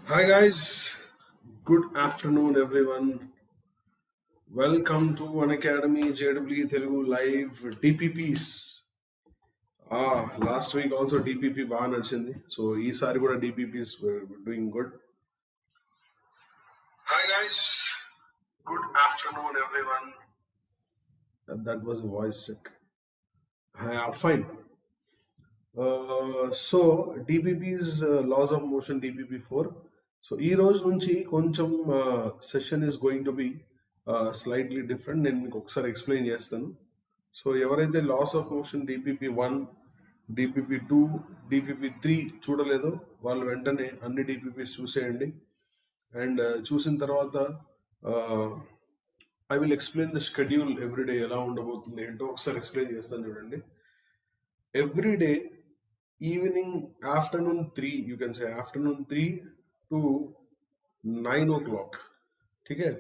Hi guys, good afternoon everyone. Welcome to Unacademy JEE Telugu live DPPs. Last week also DPP బాగా నడిచింది. So ఈసారి కూడా DPPs were doing good. Hi guys, good afternoon everyone. That was a voice check. Fine. So DPP's laws of motion DPP4. So ఈ రోజు నుంచి కొంచెం session is going to be slightly different. నేను మీకు ఒకసారి ఎక్స్ప్లెయిన్ చేస్తాను. సో ఎవరైతే loss of motion DPP1, DPP2, DPP3 చూడలేదో వాళ్ళు వెంటనే అన్ని DPPs చూసేయండి. అండ్ చూసిన తర్వాత I will explain the schedule everyday ఎలా ఉండబోతుంది ఏంటో ఒకసారి ఎక్స్ప్లెయిన్ చేస్తాను చూడండి. Everyday evening afternoon 3, you can say afternoon 3 to 9 o'clock. Okay,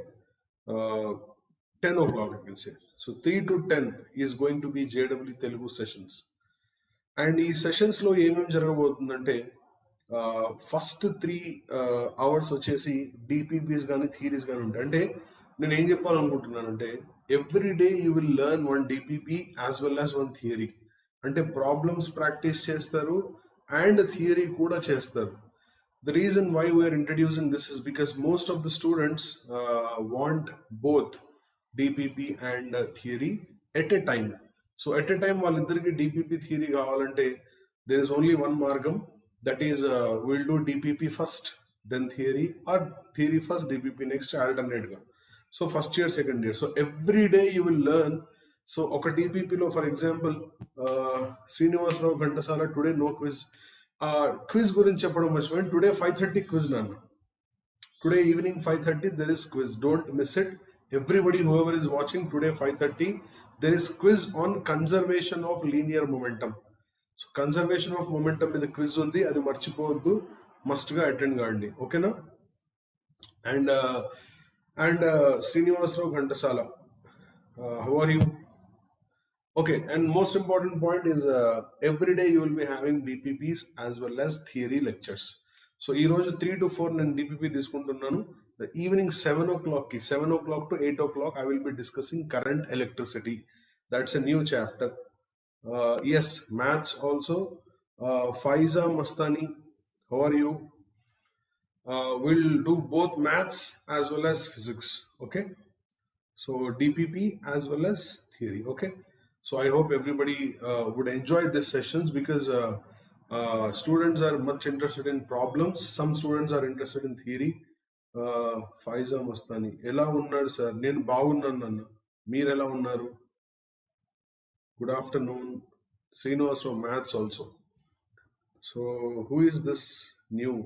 10 o'clock you can say. So 3 to 10 is going to be JEE Telugu sessions. And ఈ sessions లో ఏమేమి జరగబోతుందంటే ఫస్ట్ 3 hours వచ్చేసి DPPs కానీ థియరీస్ కానీ ఉంటాయి. అంటే నేను ఏం చెప్పాలనుకుంటున్నానంటే every day you will learn 1 DPP as well as 1 theory. అంటే ప్రాబ్లమ్స్ ప్రాక్టీస్ చేస్తారు అండ్ థియరీ కూడా చేస్తారు. The reason why we are introducing this is because most of the students want both DPP and theory at a time. So at a time, వాళ్ళిద్దరికి DPP theory కావాలంటే there is only one margam, that is we'll do DPP first, then theory, or theory first, DPP next, alternate గా. So first year, second year. So every day you will learn. So ఒక DPP లో for example, Srinivasarao Ghantasala today no quiz. Quiz గురించి చెప్పడం మర్చిపోయాను. Today 5:30 quiz నాన్న. Today evening 5:30 there is quiz. Don't miss it. Everybody whoever is watching, today 5:30 there is quiz on conservation of linear momentum. So conservation of momentum మీద quiz ఉంది, అది మర్చిపోవద్దు, must గా attend కాండి, ఓకేనా. And Srinivasarao Ghantasala, how are you? Okay, and most important point is every day you will be having DPPs as well as theory lectures. So ee roju 3 to 4 నేను DPP తీసుకుంటున్నాను. The evening 7 o'clock to 8 o'clock I will be discussing current electricity. That's a new chapter. Yes, maths also. Faiza Mastani, how are you? We'll do both maths as well as physics. Okay, so DPP as well as theory. Okay. So I hope everybody would enjoy these sessions because students are much interested in problems. Some students are interested in theory. Faiza Mastani, ఎలా ఉన్నారు sir? నేను బాగున్నాను అన్న, మీరు ఎలా ఉన్నారు? Good afternoon. Srinivasarao maths also. So who is this new?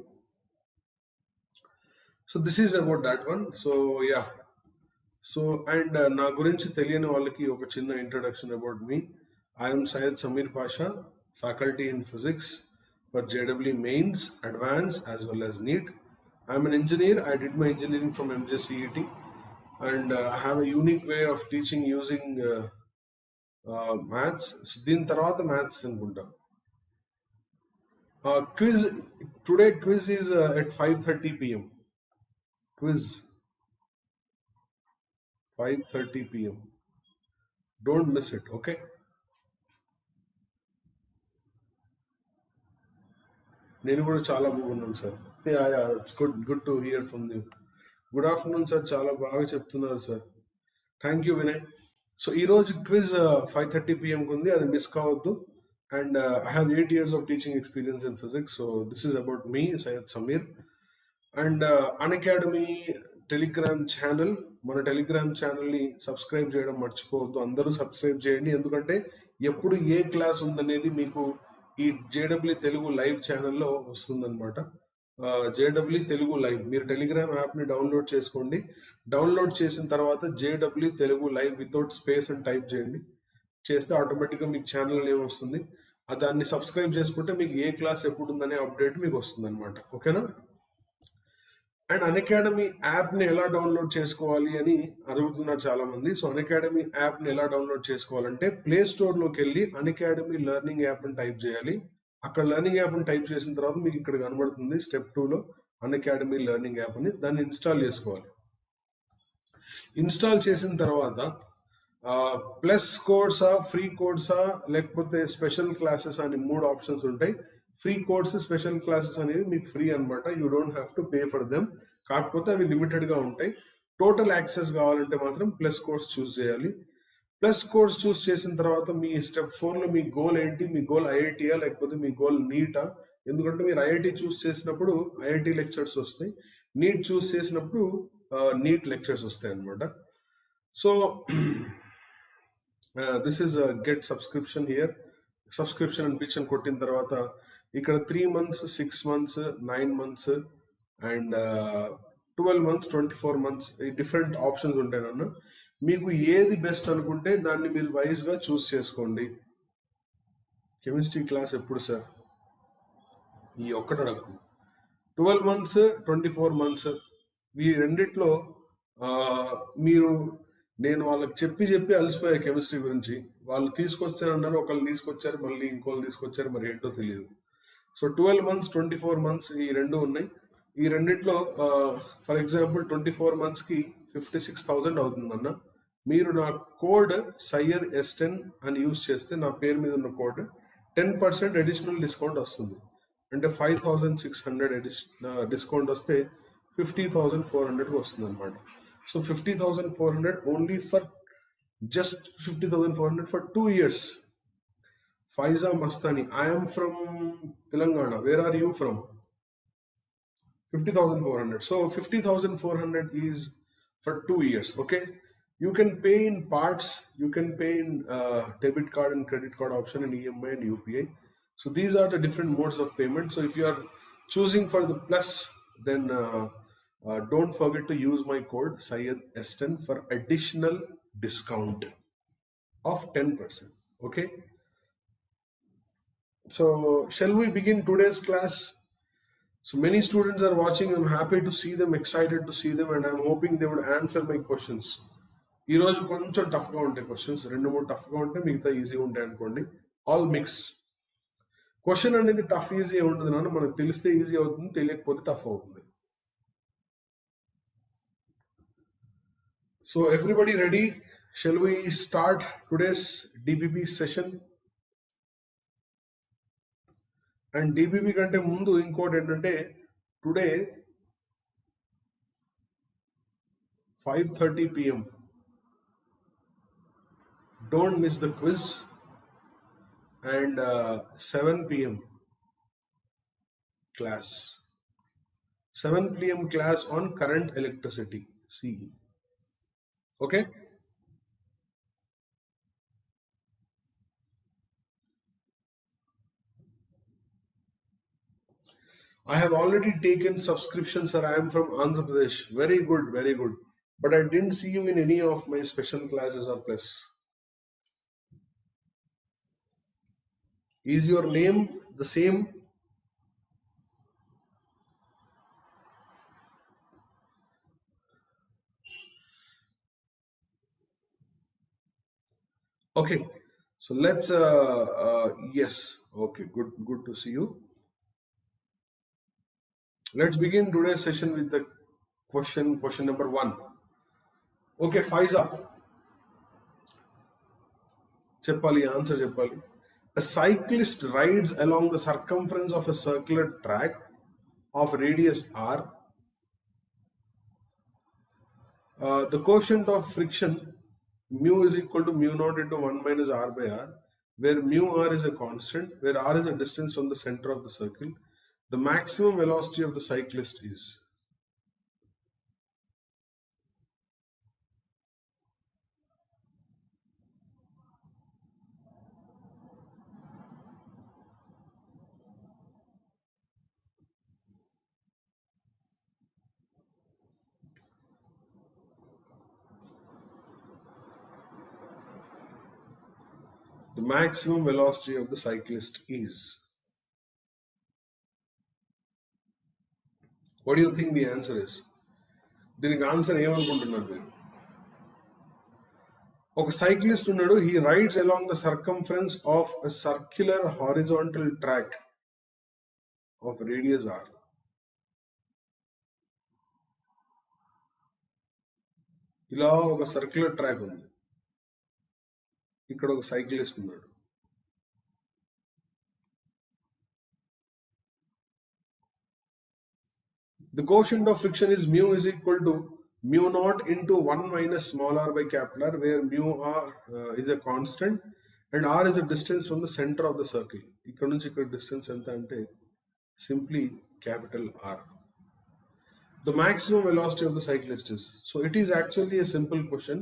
So this is about that one. So yeah. So and నా గురించి తెలియని వాళ్ళకి ఒక చిన్న introduction about me. I'm Syed Sameer Pasha, faculty in physics for JEE Mains, Advance as well as NEET. I'm an engineer. I did my engineering from MJCET and I have a unique way of teaching using maths. దీని తర్వాత maths అనుకుంటా. Quiz, today quiz is at 5:30 p.m. Quiz 5:30 p.m. Don't miss it, okay? నేను కూడా చాలా బాగున్నాను sir. It's good to hear from you. Good afternoon sir, చాలా బాగా చెప్తున్నారు sir. Thank you Vinay. So ఈరోజు క్విజ్ 5:30 p.m. ఉంది, అది మిస్ కావద్దు. And I have 8 years of teaching experience in physics. So this is about me, Syed Samir. And Unacademy Telegram channel, మన Telegram ఛానల్ని subscribe చేయడం మర్చిపోవద్దు. అందరూ సబ్స్క్రైబ్ చేయండి, ఎందుకంటే ఎప్పుడు ఏ క్లాస్ ఉందనేది మీకు ఈ JEE తెలుగు లైవ్ ఛానల్లో వస్తుందన్నమాట. JEE తెలుగు లైవ్, మీరు టెలిగ్రామ్ యాప్ని డౌన్లోడ్ చేసుకోండి. డౌన్లోడ్ చేసిన తర్వాత JEE Telugu live without space అని టైప్ చేయండి. చేస్తే ఆటోమేటిక్గా మీకు ఛానల్ నేమ్ వస్తుంది. దాన్ని సబ్స్క్రైబ్ చేసుకుంటే మీకు ఏ క్లాస్ ఎప్పుడు ఉందనే అప్డేట్ మీకు వస్తుంది అనమాట, ఓకేనా. అండ్ అన్అకాడమీ యాప్ని ఎలా డౌన్లోడ్ చేసుకోవాలి అని అడుగుతున్నారు చాలా మంది. సో అన్అకాడమీ యాప్ని ఎలా డౌన్లోడ్ చేసుకోవాలంటే ప్లే స్టోర్లోకి వెళ్ళి అన్అకాడమీ లెర్నింగ్ యాప్ అని టైప్ చేయాలి. అక్కడ లెర్నింగ్ యాప్ని టైప్ చేసిన తర్వాత మీకు ఇక్కడ కనబడుతుంది స్టెప్ 2లో అన్అకాడమీ లెర్నింగ్ యాప్ అని. దాన్ని ఇన్స్టాల్ చేసుకోవాలి. ఇన్స్టాల్ చేసిన తర్వాత ప్లస్ కోర్సా, ఫ్రీ కోర్సా, లేకపోతే స్పెషల్ క్లాసెస్ అని 3 ఆప్షన్స్ ఉంటాయి. ఫ్రీ కోర్స్, స్పెషల్ క్లాసెస్ అనేవి మీకు ఫ్రీ అనమాట. You don't have to pay for them. కాకపోతే అవి లిమిటెడ్గా ఉంటాయి. టోటల్ యాక్సెస్ కావాలంటే మాత్రం ప్లస్ కోర్స్ చూస్ చేయాలి. ప్లస్ కోర్స్ చూస్ చేసిన తర్వాత మీ స్టెప్ 4లో మీ గోల్ ఏంటి? మీ గోల్ ఐఐటీయా లేకపోతే మీ గోల్ నీటా? ఎందుకంటే మీరు ఐఐటీ చూస్ చేసినప్పుడు ఐఐటీ లెక్చర్స్ వస్తాయి, నీట్ చూస్ చేసినప్పుడు నీట్ లెక్చర్స్ వస్తాయి అనమాట. So this is get subscription here. Subscription అనిపించని కొట్టిన తర్వాత ఇక్కడ 3 months, 6 months, 9 months and 12 months, 24 months ఈ డిఫరెంట్ ఆప్షన్స్ ఉంటాయి నన్ను. మీకు ఏది బెస్ట్ అనుకుంటే దాన్ని మీరు వైజ్గా చూస్ చేసుకోండి. కెమిస్ట్రీ క్లాస్ ఎప్పుడు సార్? ఈ ఒక్కటి అడగకు. 12 months, 24 months ఈ రెండిట్లో మీరు, నేను వాళ్ళకి చెప్పి అలసిపోయా కెమిస్ట్రీ గురించి. వాళ్ళు తీసుకొచ్చారన్నారు, ఒకళ్ళు తీసుకొచ్చారు, మళ్ళీ ఇంకోళ్ళు తీసుకొచ్చారు, మరి ఏంటో తెలియదు. సో 12 months, 24 months ఈ రెండు ఉన్నాయి. ఈ రెండిట్లో ఫర్ ఎగ్జాంపుల్ 24 monthsకి 56,000 అవుతుందన్న. మీరు నా కోడ్ సయ్యద్ S10 అని యూజ్ చేస్తే, నా పేరు మీద ఉన్న కోడ్ 10% అడిషనల్ డిస్కౌంట్ వస్తుంది. అంటే 5,600 డిస్కౌంట్ వస్తే 50,400 వస్తుంది అనమాట. So 50,400 only for just 50,400 for 2 years. Faiza Mastani, I am from Telangana. Where are you from? 50,400. So 50,400 is for 2 years. Okay, you can pay in parts. You can pay in debit card and credit card option, and EMI and UPI. So these are the different modes of payment. So if you are choosing for the plus, then don't forget to use my code Syed S10 for additional discount of 10%. Okay. So shall we begin today's class? So many students are watching. I'm happy to see them, excited to see them, and I'm hoping they would answer my questions. ఈ రోజు కొంచెం టఫ్గా ఉంటాయి questions, 2-3 టఫ్గా ఉంటాయి, మిగతా ఈజీగా ఉంటాయి అనుకోండి. All mix. క్వశ్చన్ అనేది టఫ్ ఈజీ ఉంటుంది నాన్న, మనకు తెలిస్తే ఈజీ అవుతుంది, తెలియకపోతే టఫ్ అవుతుంది. So everybody ready? Shall we start today's DPP session? And DPP కంటే ముందు ఇంకోటి ఏంటంటే, today 5:30 PM, don't miss the quiz. And 7 PM class, 7 PM class on current electricity, CE. Okay. I have already taken subscription, sir. I am from Andhra Pradesh. Very good, very good. But I didn't see you in any of my special classes or plus. Is your name the same? Okay. So let's, yes. Okay, good to see you. Let's begin today's session with the question number 1. Okay, Faiza. Cheppali, answer cheppali. A cyclist rides along the circumference of a circular track of radius r. The coefficient of friction mu is equal to mu naught into 1 minus r by r, where mu r is a constant, where r is a distance from the center of the circle. The maximum velocity of the cyclist is. The maximum velocity of the cyclist is. What do you think the answer is? దీనికి answer ఏమనుకుంటున్నారు మీరు? ఒక cyclist ఉన్నాడు. He rides along the circumference of a circular horizontal track of radius r. ఇలా ఒక circular track ఉంది, ఇక్కడ ఒక సైక్లిస్ట్ ఉన్నాడు. The coefficient of friction is mu is equal to mu naught into 1 minus small r by capital R, where mu r is a constant and r is a distance from the center of the circle. ఇక్కడ నుంచి ఇక్కడ distance ఎంత అంటే simply capital R. The maximum velocity of the cyclist is. So it is actually a simple question.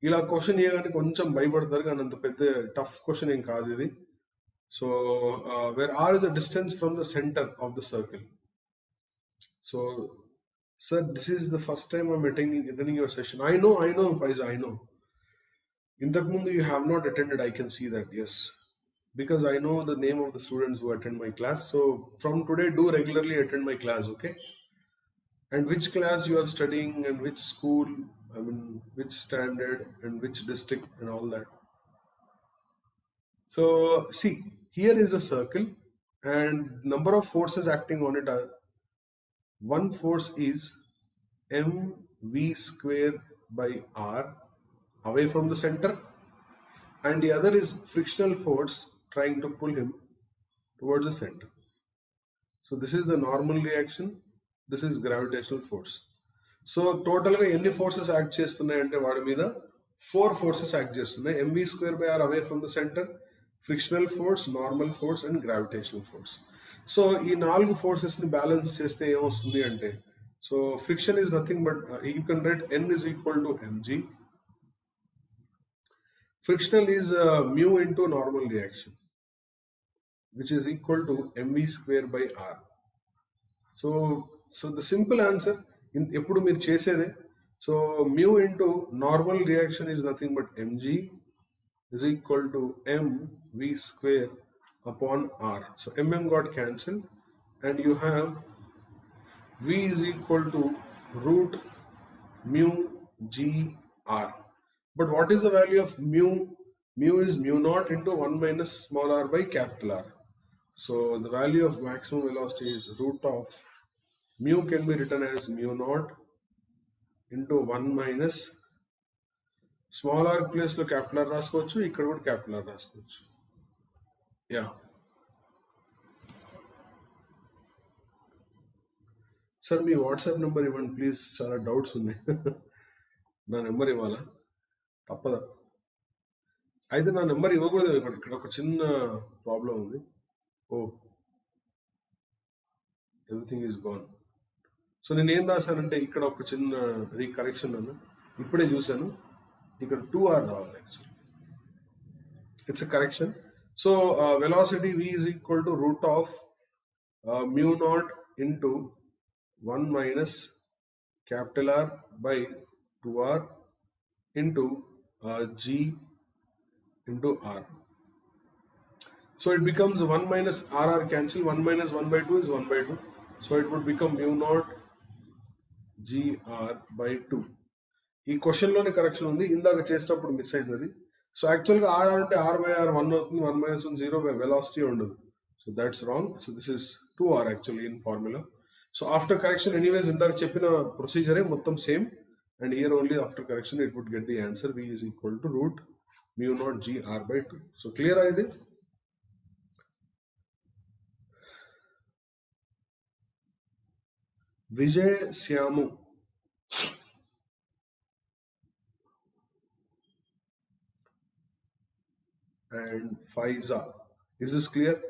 ఇలా question చేయగానే కొంచెం భయపడతారు, కానీ అంత పెద్ద టఫ్ క్వశ్చన్ ఏం కాదు ఇది. So where r is a distance from the center of the circle. So, sir, this is the first time I'm attending your session. I know, Faiza, I know. In that moment, you have not attended, I can see that, yes. Because I know the name of the students who attend my class. So, from today, do regularly attend my class, okay? And which class you are studying and which school, I mean, which standard and which district and all that. So, see, here is a circle and number of forces acting on it are. One force is mv square by r away from the center, and the other is frictional force trying to pull him towards the center. So this is the normal reaction, this is gravitational force. So total ga any forces act chestunnai ante vaadi meeda 4 forces act chestunnai. mv square by r away from the center, frictional force, normal force and gravitational force. So ఈ 4 ఫోర్సెస్ని balance చేస్తే ఏమొస్తుంది అంటే, so friction is nothing but you can write n is equal to mg. Frictional is mu into normal reaction which is equal to mv square by r. So the simple answer ఎప్పుడు మీరు చేసేదే. So mu into normal reaction is nothing but mg is equal to mv square upon r. So mm got cancelled and you have v is equal to root mu g r. But what is the value of mu? Mu is mu naught into 1 minus small r by capital R. So the value of maximum velocity is root of mu can be written as mu naught into 1 minus small r place లో capital are రాసుకోవచ్చు, ఇక్కడ కూడా capital are రాసుకోవచ్చు. Yeah sir మీ WhatsApp number ఇవ్వండి please, చాలా doubts ఉన్నాయి. నా number ఇవ్వాలా తప్పదా? అయితే నా నెంబర్ ఇవ్వకూడదు, ఇక్కడ ఒక చిన్న ప్రాబ్లం ఉంది. ఓ ఎవ్రీథింగ్ ఈజ్ గాన్. సో నేను ఏం రాశానంటే ఇక్కడ ఒక చిన్న రీకరెక్షన్ అన్న ఇప్పుడే చూశాను, ఇక్కడ 2r రావాలి actually. It's a correction. So velocity v is equal to root of mu naught into 1 minus capital R by 2r into g into r. So it becomes 1 minus r cancel, 1 minus 1 by 2 is 1 by 2. So it would become mu naught gr by 2. ఈ క్వశ్చన్లోనే correction ఉంది, ఇందాక చేసేటప్పుడు miss అయింది అది. So యాక్చువల్గా are అంటే are by are 1 అవుతుంది, 1 minus 1 0 by velocity ఉండదు. So that's wrong. So this is 2r actually in formula. So after correction anyways ఇందాక చెప్పిన ప్రొసీజరే మొత్తం same, and here only after correction it would get the answer v is equal to root mu naught gr by 2. So clear అయింది. Vijay Shyamu and Faiza. Is this clear?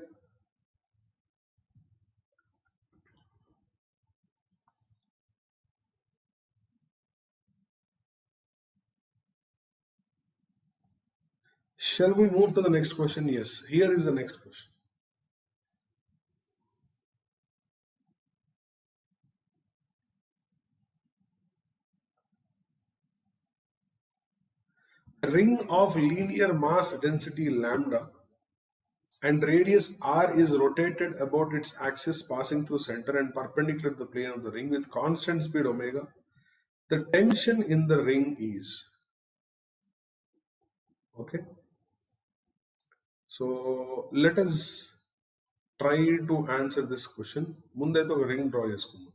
Shall we move to the next question? Yes, here is the next question. A ring of linear mass density lambda and radius r is rotated about its axis passing through center and perpendicular to the plane of the ring with constant speed omega. The tension in the ring is, okay, so let us try to answer this question. ముందైతే ఒక ring draw చేసుకుందాం.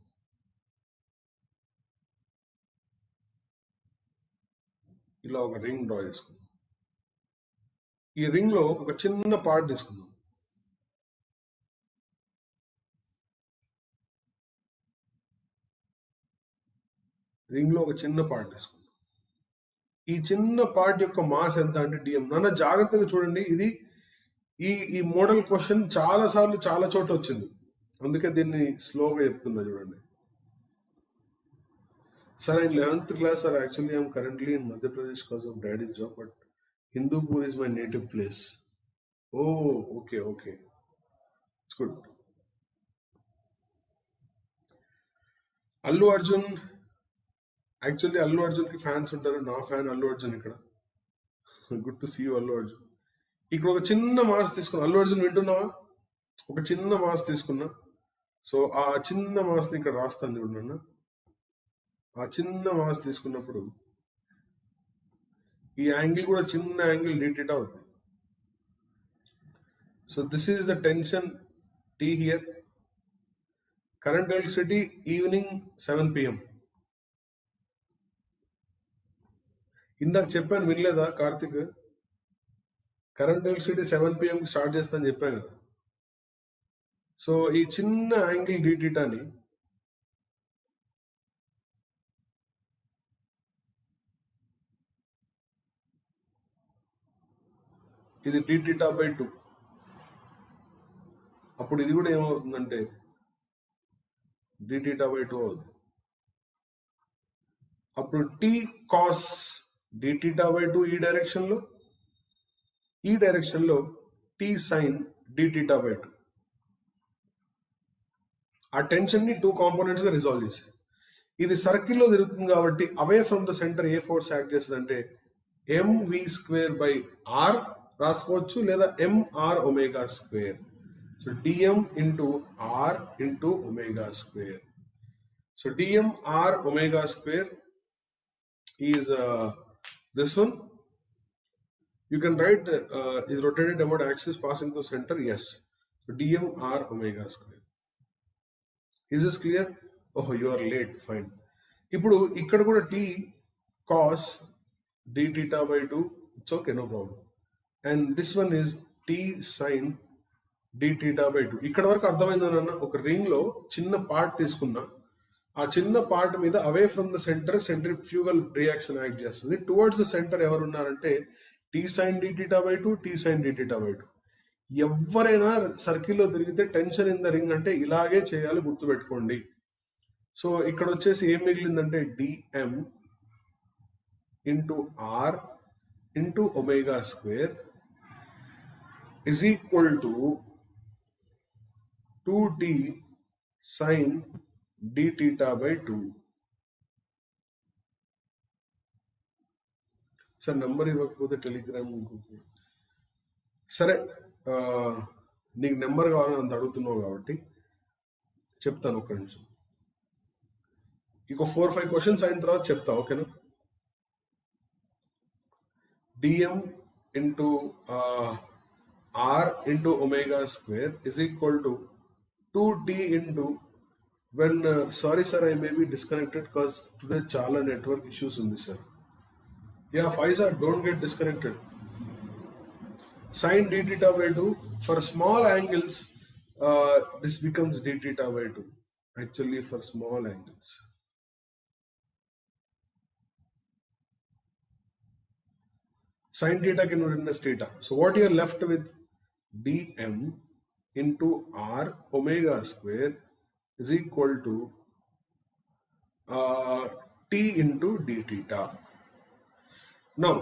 ఇలా ఒక ring draw చేసుకుందాం. ఈ ring లో ఒక చిన్న పార్ట్ తీసుకుందాం. రింగ్ లో ఒక చిన్న పార్ట్ తీసుకుందాం. ఈ చిన్న పార్ట్ యొక్క మాస్ ఎంత అంటే డిఎం. నాన్న జాగ్రత్తగా చూడండి, ఇది ఈ మోడల్ క్వశ్చన్ చాలా సార్లు చాలా చోట వచ్చింది, అందుకే దీన్ని స్లోగా చెప్తున్నా చూడండి. Sir, in 11th class, sir, actually I'm currently in Madhya Pradesh because of daddy's job, but Hindupur is my native place. Oh, okay. It's good. Allu Arjun, actually Allu Arjun ki fans untaru, na fan Allu Arjun ikkada. Good to see you, Allu Arjun. ఇక్కడ ఒక చిన్న mass తీసుకున్నా. అల్లు అర్జున్ వింటున్నావా? ఒక చిన్న mass తీసుకున్నా. So ఆ చిన్న మాస్ని ఇక్కడ రాస్తాను చూడన్నా. ఆ చిన్న మాస్ తీసుకున్నప్పుడు ఈ యాంగిల్ కూడా చిన్న యాంగిల్ డీటెట్ అవుతుంది. So this is the tension T here. Current electricity evening 7 PM. ఇందాక చెప్పాను, వినలేదా Karthik? Current electricity 7 PM start చేస్తాను చెప్పాను కదా. సో ఈ చిన్న యాంగిల్ డీటీటాని ఇది dθ/2. అప్పుడు ఇది కూడా ఏమవుతుందంటే dθ/2 అవుతుంది. అప్పుడు t cos dθ/2 ఈ డైరెక్షన్లో t sin dθ/2. ఆ టెన్షన్ ని 2 కాంపోనెంట్స్ గా రిజాల్వ్ చేసి, ఇది సర్కిల్లో తిరుగుతుంది కాబట్టి away from the center a force act చేస్తుంది అంటే mv²/r రాసుకోవచ్చు, లేదా mr⍵². So dm into r into ω². So dm r ω² is this one. You can write is rotated about axis passing through center. Yes. So dm r ω². Is this clear? Oh, you are late. Fine. ఇప్పుడు ఇక్కడ కూడా t cos dθ/2. It's okay, no problem. And this one is t sin dθ/2. ఇక్కడ వరకు అర్థమైందన్న. ఒక ring లో చిన్న part తీసుకున్నా, ఆ చిన్న పార్ట్ మీద అవే from the centre centrifugal reaction act చేస్తుంది. టువర్డ్స్ ద సెంటర్ ఎవరు ఉన్నారంటే t sin dθ/2, t sin dθ/2. ఎవరైనా సర్కిల్లో తిరిగితే టెన్షన్ ఇన్ ద రింగ్ అంటే ఇలాగే చేయాలి, గుర్తుపెట్టుకోండి. సో ఇక్కడ వచ్చేసి ఏం మిగిలిందంటే dm into r into ω² is equal to 2t sin dθ/2. Sir number ఇవ్వకపోతే టెలిగ్రామ్ సరే, నీకు నెంబర్ కావాలని అంత అడుగుతున్నావు కాబట్టి చెప్తాను, ఒక్క నిమిషం. ఇంకో 4-5 క్వశ్చన్స్ అయిన తర్వాత చెప్తా, ఓకేనా? dm into r into ω² is equal to 2t into when sorry sir, I may be disconnected because today chala network issues undi sir. Yeah, Faisal, don't get disconnected. Sin dθ/2 for small angles, this becomes dθ/2 actually for small angles. Sin theta can be written as theta. So what you are left with, dm into r ω² is equal to t into dθ. Now,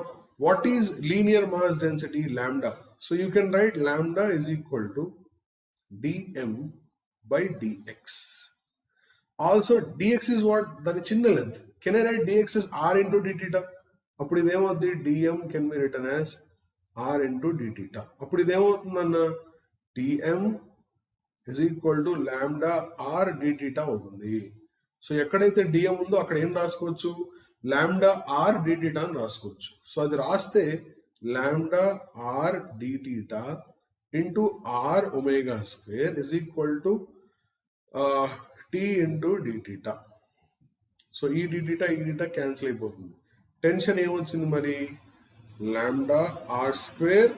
what is linear mass density? Lambda. So you can write lambda is equal to dm by dx. Also, dx is what? The chinna length. Can I write dx as r into dθ? అప్పుడు ఇదేమవుతుంది, dm can be written as r into dθ. అప్పుడు ఇదేమవుతుందన్న dm is equal to lambda r dθ అవుతుంది. So ఎక్కడైతే dm ఉందో అక్కడ ఏం రాసుకోవచ్చు, lambda r dθ అని రాసుకోవచ్చు. సో అది రాస్తే lambda r dθ into r omega square is equal to t into d theta. So ఈ d theta క్యాన్సిల్ అయిపోతుంది. టెన్షన్ ఏమొచ్చింది మరి? Lambda r square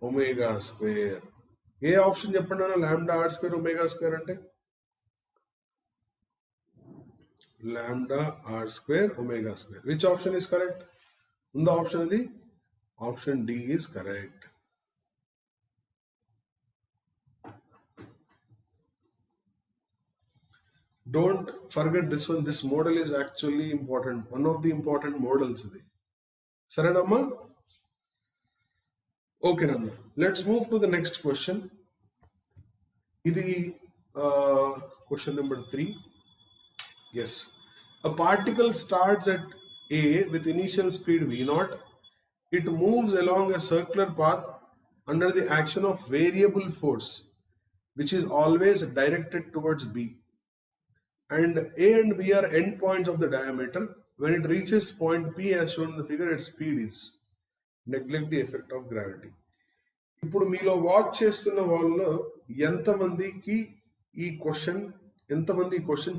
omega square. ఏ ఆప్షన్ చెప్పండి అన్న? Lambda r square omega square అంటే lambda r square omega square. Which option is correct? ఉందా option అది? Option D is correct. Don't forget this one. This model is actually important. One of the important models. Saranamma? Okay, Nanda. Let's move to the next question. Idi question number 3. Yes. A particle starts at A with initial speed v0. It moves along a circular path under the action of variable force, which is always directed towards B. And A and B are endpoints of the diameter. When it reaches point P as shown in the figure, its speed is. Neglect the effect of gravity. ఇప్పుడు మీలో watch చేస్తున్న వాళ్ళలో ఎంతమంది ఈ question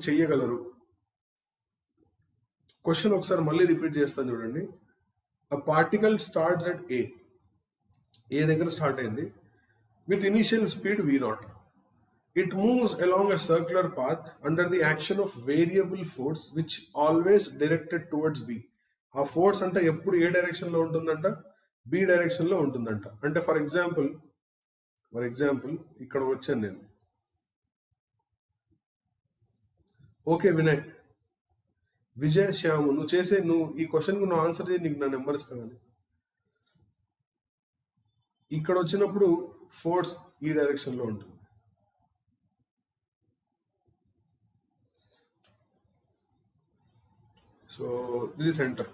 చేయగలరు? Question ఒకసారి మళ్ళీ repeat చేస్తాను చూడండి. A particle starts at A. A దగ్గర స్టార్ట్ అయింది. With initial speed v0. It moves along a circular path under the action of variable force, which always directed towards B. ఆ force అంటే ఎప్పుడు ఏ direction లో ఉంటుందంట? B direction లో ఉంటుందంట. అంటే ఫర్ ఎగ్జాంపుల్ ఇక్కడ వచ్చాను నేను. ఓకే విజయ్ శ్యాము, నువ్వు ఈ క్వశ్చన్ కు నువ్వు ఆన్సర్ చేయి, నీకు నా నెంబర్ ఇస్తాను. కానీ ఇక్కడ వచ్చినప్పుడు ఫోర్స్ ఈ డైరెక్షన్ లో ఉంటుంది. So this is center.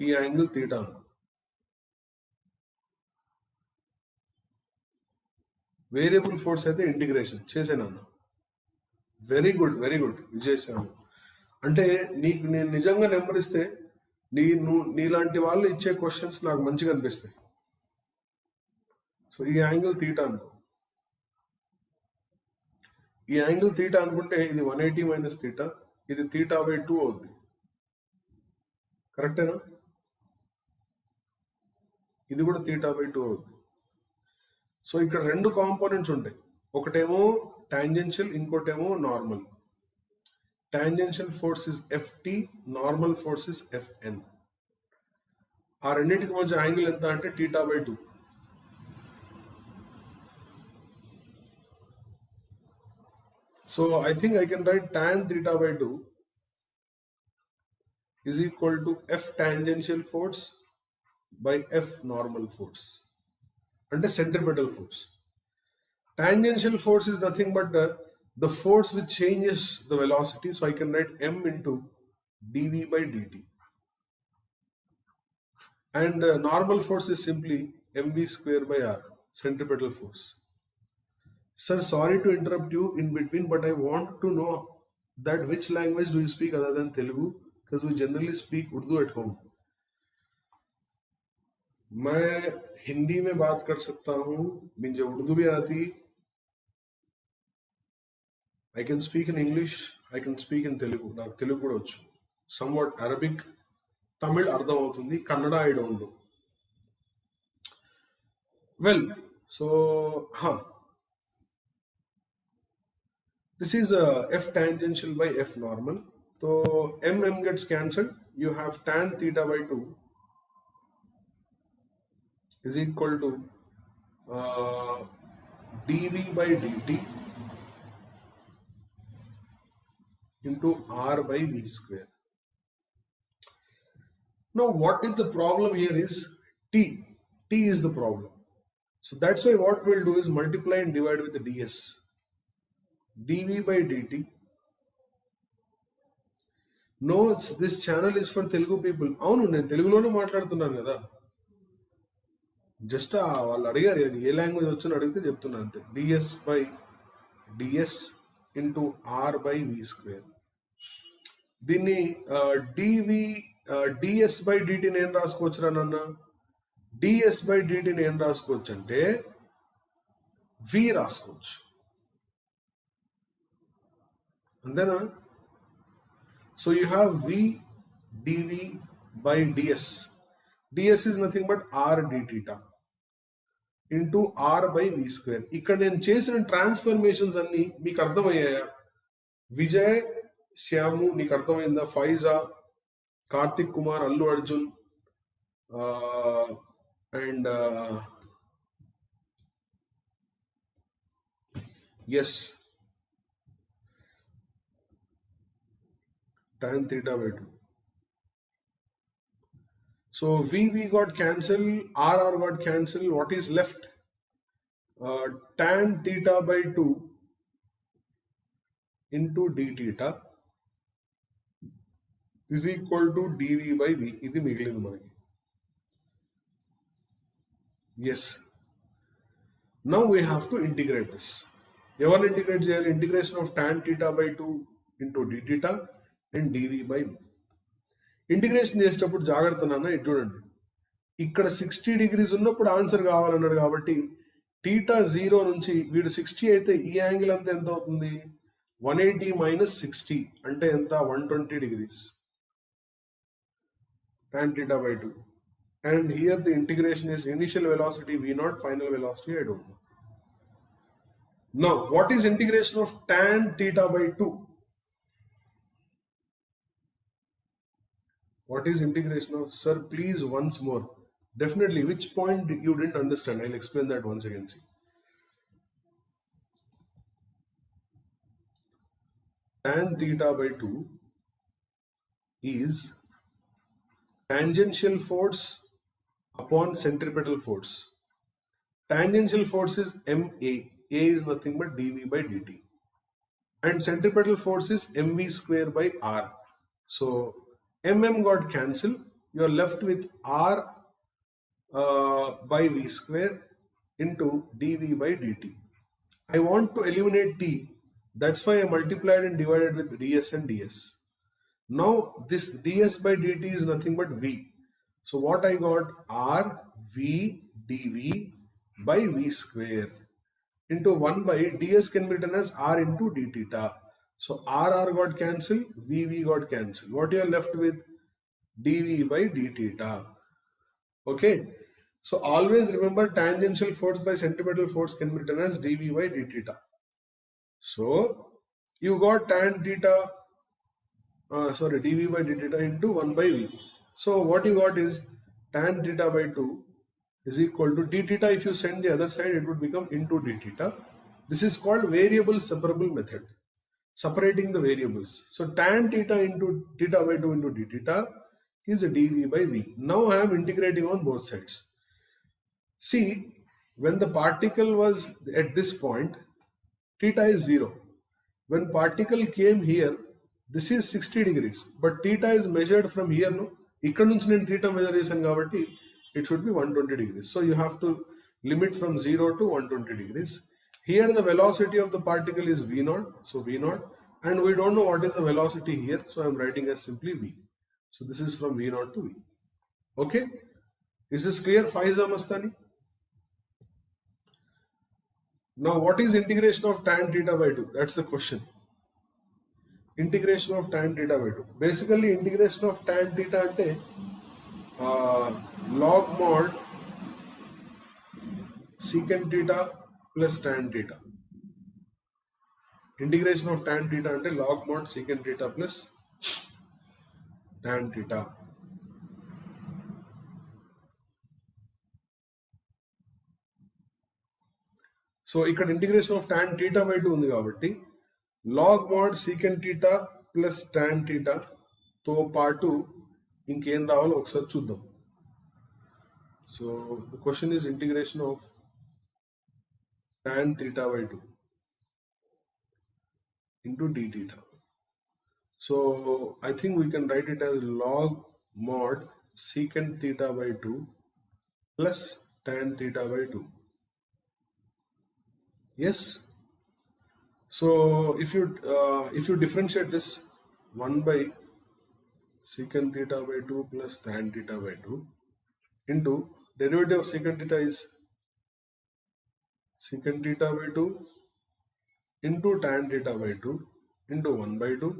ఈ యాంగిల్ తీటా. వేరియబుల్ ఫోర్స్ అయితే ఇంటిగ్రేషన్ చేసానన్న. Very good Vijayashamu. అంటే నీకు నేను నిజంగా నెంబర్ ఇస్తే నీలాంటి వాళ్ళు ఇచ్చే క్వశ్చన్స్ నాకు మంచిగా అనిపిస్తాయి. సో ఈ యాంగిల్ తీటా అనుకో. ఈ యాంగిల్ తీటా అనుకుంటే ఇది 180 మైనస్ తీటా, ఇది తీటా బై 2 అవుద్ది. కరెక్టేనా? ఇది కూడా తీటా బై 2 అవుద్ది. సో ఇక్కడ రెండు కాంపోనెంట్స్ ఉంటాయి. ఒకటేమో టాంజెన్షియల్, ఇంకోటేమో normal. Tangential force is FT, normal force is FN. ఆ రెండింటికి మధ్య యాంగిల్ ఎంత అంటే theta by 2. So I think I can write tan theta by 2 is equal to F tangential force by F normal force. And centripetal force. Tangential force is nothing but the force which changes the velocity. So I can write M into dV by dt. And normal force is simply mv square by r, centripetal force. Sir, sorry to interrupt you in between, but I want to know that which language do you speak other than Telugu? Because we generally speak Urdu at home. मैं हिंदी में बात कर सकता हूँ, मुझे उर्दू भी आती. I can speak in English, I can speak in Telugu. నాకు తెలుగు కూడా వచ్చు. Somewhat Arabic, Tamil అర్థం అవుతుంది. Kannada I don't know. Well, so this is F tangential by F normal. So M gets cancelled. You have tan theta by 2 is equal to dV by dt into R by V square. Now what is the problem here is T. T is the problem. So that's why what we'll do is multiply and divide with the ds. dV by dt. No, this channel is for Telugu people. అవును, నేను తెలుగులోనే మాట్లాడుతున్నాను కదా. Just వాళ్ళు అడిగారు ఏ language వచ్చని అడిగితే చెప్తున్నాను అంతే. ds by ds into r by v square. దీన్ని dV ds by dt ని ఏం రాసుకోవచ్చు రా నాన్న? ds by dt ని ఏం రాసుకోవచ్చు అంటే v రాసుకోవచ్చు, అంతేనా? So you have v dv by ds. ds is nothing but r d theta into r by v square. ఇక్కడ నేను చేసిన ట్రాన్స్ఫర్మేషన్స్ అన్ని మీకు అర్థమయ్యాయా? విజయ్, శ్యాము నీకు అర్థమైందా? Faiza, Karthik Kumar, Allu Arjun and yes tan theta by 2. So v got cancelled, r got cancelled. What is left? Tan theta by 2 into d theta is equal to dv by v. ఇది మిగిలింది మనకి. Yes. Now we have to integrate this. ఎవరు integrate చేయాలి? Integration of tan theta by 2 into d theta and dv by v. Integration చేసేటప్పుడు జాగ్రత్త నాన్న, ఇది చూడండి, ఇక్కడ 60 degrees ఉన్నప్పుడు ఆన్సర్ కావాలన్నాడు కాబట్టి టీటా 0 నుంచి వీడు 60 అయితే ఈ యాంగిల్ అంతా ఎంత అవుతుంది? 180 minus 60 అంటే ఎంత? 120 degrees. Tan theta by 2. And here the integration is initial velocity v0, final velocity I don't know. Now what is integration of tan theta by 2? What is integration of? Sir, please once more. Definitely, which point you didn't understand? I'll explain that once again. See, tan theta by 2 is tangential force upon centripetal force. Tangential force is ma. A is nothing but dv by dt. And centripetal force is mv square by r. So mm got cancelled. You are left with r by v square into dv by dt. I want to eliminate t. That's why I multiplied and divided with ds and ds. Now this ds by dt is nothing but v. So what I got? r v dv by v square into 1 by ds can be written as r into d theta. So r got cancelled, v got cancelled. What you are left with? dv by d theta. Okay. So always remember tangential force by centripetal force can be written as dv by d theta. So you got tan theta, dv by d theta into 1 by v. So what you got is tan theta by 2 is equal to d theta. If you send the other side, it would become into d theta. This is called variable separable method, separating the variables. So tan theta into theta by 2 into d theta is a dv by v. Now I am integrating on both sides. See, when the particle was at this point, theta is 0. When particle came here, this is 60 degrees, but theta is measured from here, no? ఇక్కడ నుంచి నేను theta measure చేశాను కాబట్టి it should be 120 degrees. So you have to limit from 0 to 120 degrees. Here the velocity of the particle is v0, so v0, and we don't know what is the velocity here, so I am writing as simply v. So this is from v0 to v. Okay, is this clear? Faiza Mastani. Now what is integration of tan theta by 2? That's the question. Integration of tan theta by 2. Basically integration of tan theta ante log mod secant theta plus tan theta. Integration of tan theta ante log mod secant theta plus tan theta. So ఇక్కడ integration of tan theta by 2 ఉంది కాబట్టి log mod secant theta plus tan theta తో పాటు ఇంకేం రావాలో ఒకసారి చూద్దాం. So the question is integration of tan theta by 2 into d theta. So I think we can write it as log mod secant theta by 2 plus tan theta by 2. Yes. So if you differentiate this 1 by secant theta by 2 plus tan theta by 2 into derivative of secant theta is secant theta by 2 into tan theta by 2 into 1 by 2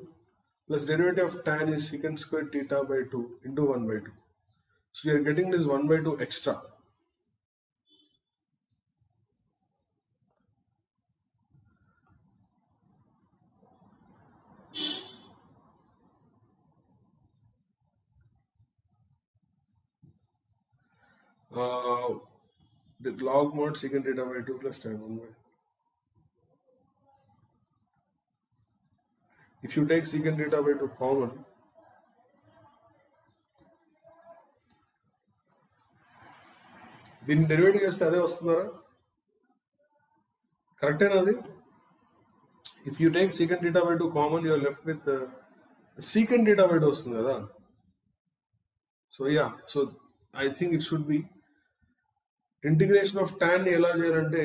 plus derivative of tan is secant squared theta by 2 into 1 by 2. So you are getting this 1 by 2 extra. The log mod secant theta by 2 plus tan 1 by 2. If you take secant theta by 2 common, దీన్ని derivative చేస్తే అదే వస్తున్నారా? కరెక్టేనా అది? If you take secant theta by 2 common, you are left with secant theta by 2 వస్తుంది కదా. So yeah, so I think it should be integration of tan ఎలా చేయాలంటే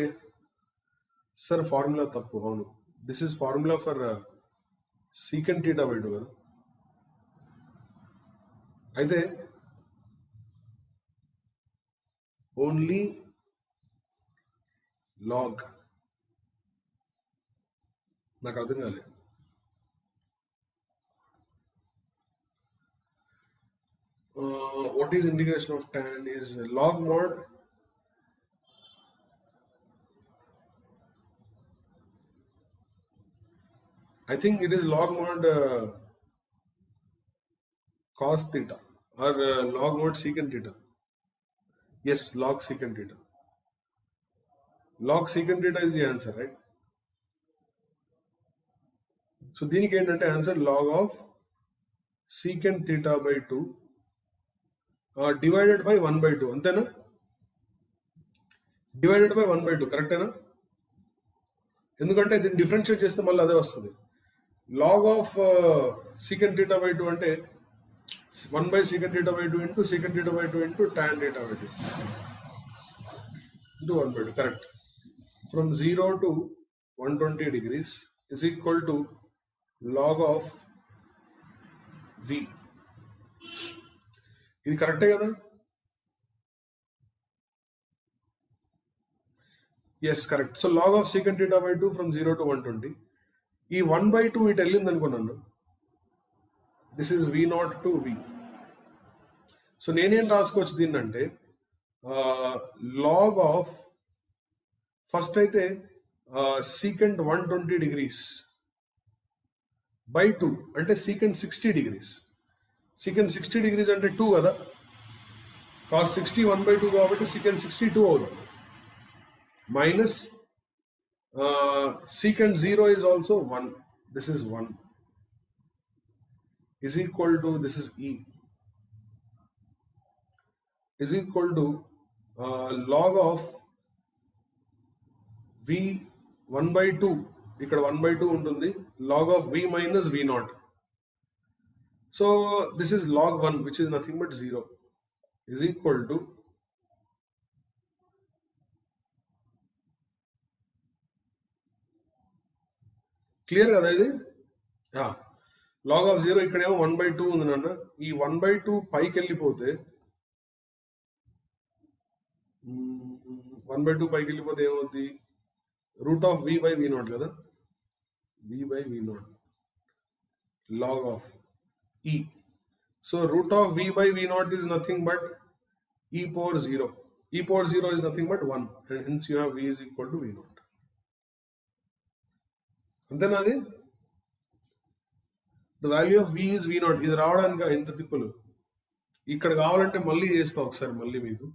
సార్ ఫార్ములా తప్పు. అవును, this is formula for secant theta by 2 కదా. అయితే only log నాకు అర్థం కాలేదు. What is integration of tan is log mod I think it is log mod cos theta or log mod secant theta. Yes, log secant theta. Log secant theta is the answer, right? So దీనికి ఏంటంటే answer log of secant theta by 2 divided by 1 by 2. అంతేనా? Divided by 1 by 2 కరెక్టేనా? ఎందుకంటే దీన్ని differentiate చేస్తే మళ్ళీ అదే వస్తుంది. Log of secant theta by 2 అంటే 1 by secant theta by 2 into secant theta by 2 into tan theta by 2 into 1 by 2. Correct. From 0 to 120 degrees is equal to log of V. ఇది కరెక్టే కదా? Yes correct. So log of secant theta by 2 from 0 to 120. ఈ 1 by 2 ఇటు వెళ్ళింది అనుకున్నాను. This is V0 to V. So నేనేం రాసుకోవచ్చు దీన్ని అంటే లాగ్ ఆఫ్ ఫస్ట్ అయితే secant 120 degrees by 2 అంటే secant 60 degrees. secant 60 degrees అంటే 2 కదా. cos 60 1 by 2 కాబట్టి secant 62 అవుతుంది. Minus secant 0 is also 1. This is 1 is equal to, this is E, is equal to log of V 1 by 2. ఇక్కడ 1 by 2 ఉంటుంది. log of V minus V0. So this is log 1 which is nothing but 0 is equal to clear కదా ఇది? Log of 0 ఇక్కడేమో 1 by 2 ఉంది నాన్న. ఈ 1 by 2 పైకి వెళ్ళిపోతే 1 by 2 పైకి వెళ్ళిపోతే ఏమవుతుంది? Root of V by V0 కదా. V by V0 log of E. So root of V by V0 is nothing but E power 0. E power 0 is nothing but 1 and hence you have V is equal to V0. అంతేనా అది? The value of V is V0. ఇది రావడానికి ఎంత తిప్పులు. ఇక్కడ కావాలంటే మళ్ళీ చేస్తా ఒకసారి మళ్ళీ మీకు.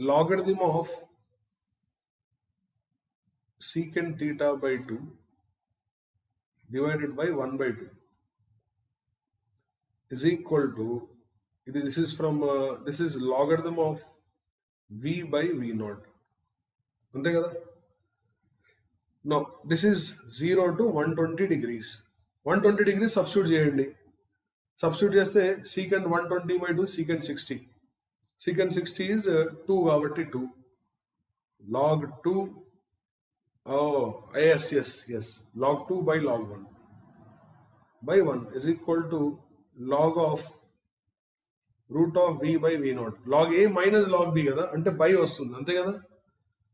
Logarithm of secant theta by 2 divided by 1 by 2 is equal to, this is from this is logarithm of V by V0. అంతే కదా. Now this is 0 to 120 degrees. 120 degrees substitute చేయండి. Substitute చేస్తే secant 120 by 2 secant 60. Secant 60 is 2 కాబట్టి 2 log 2. Oh yes log 2 by log 1 by 1 is equal to log of root of v by v naught. Log a minus log b kada, ante by vastundi ante kada.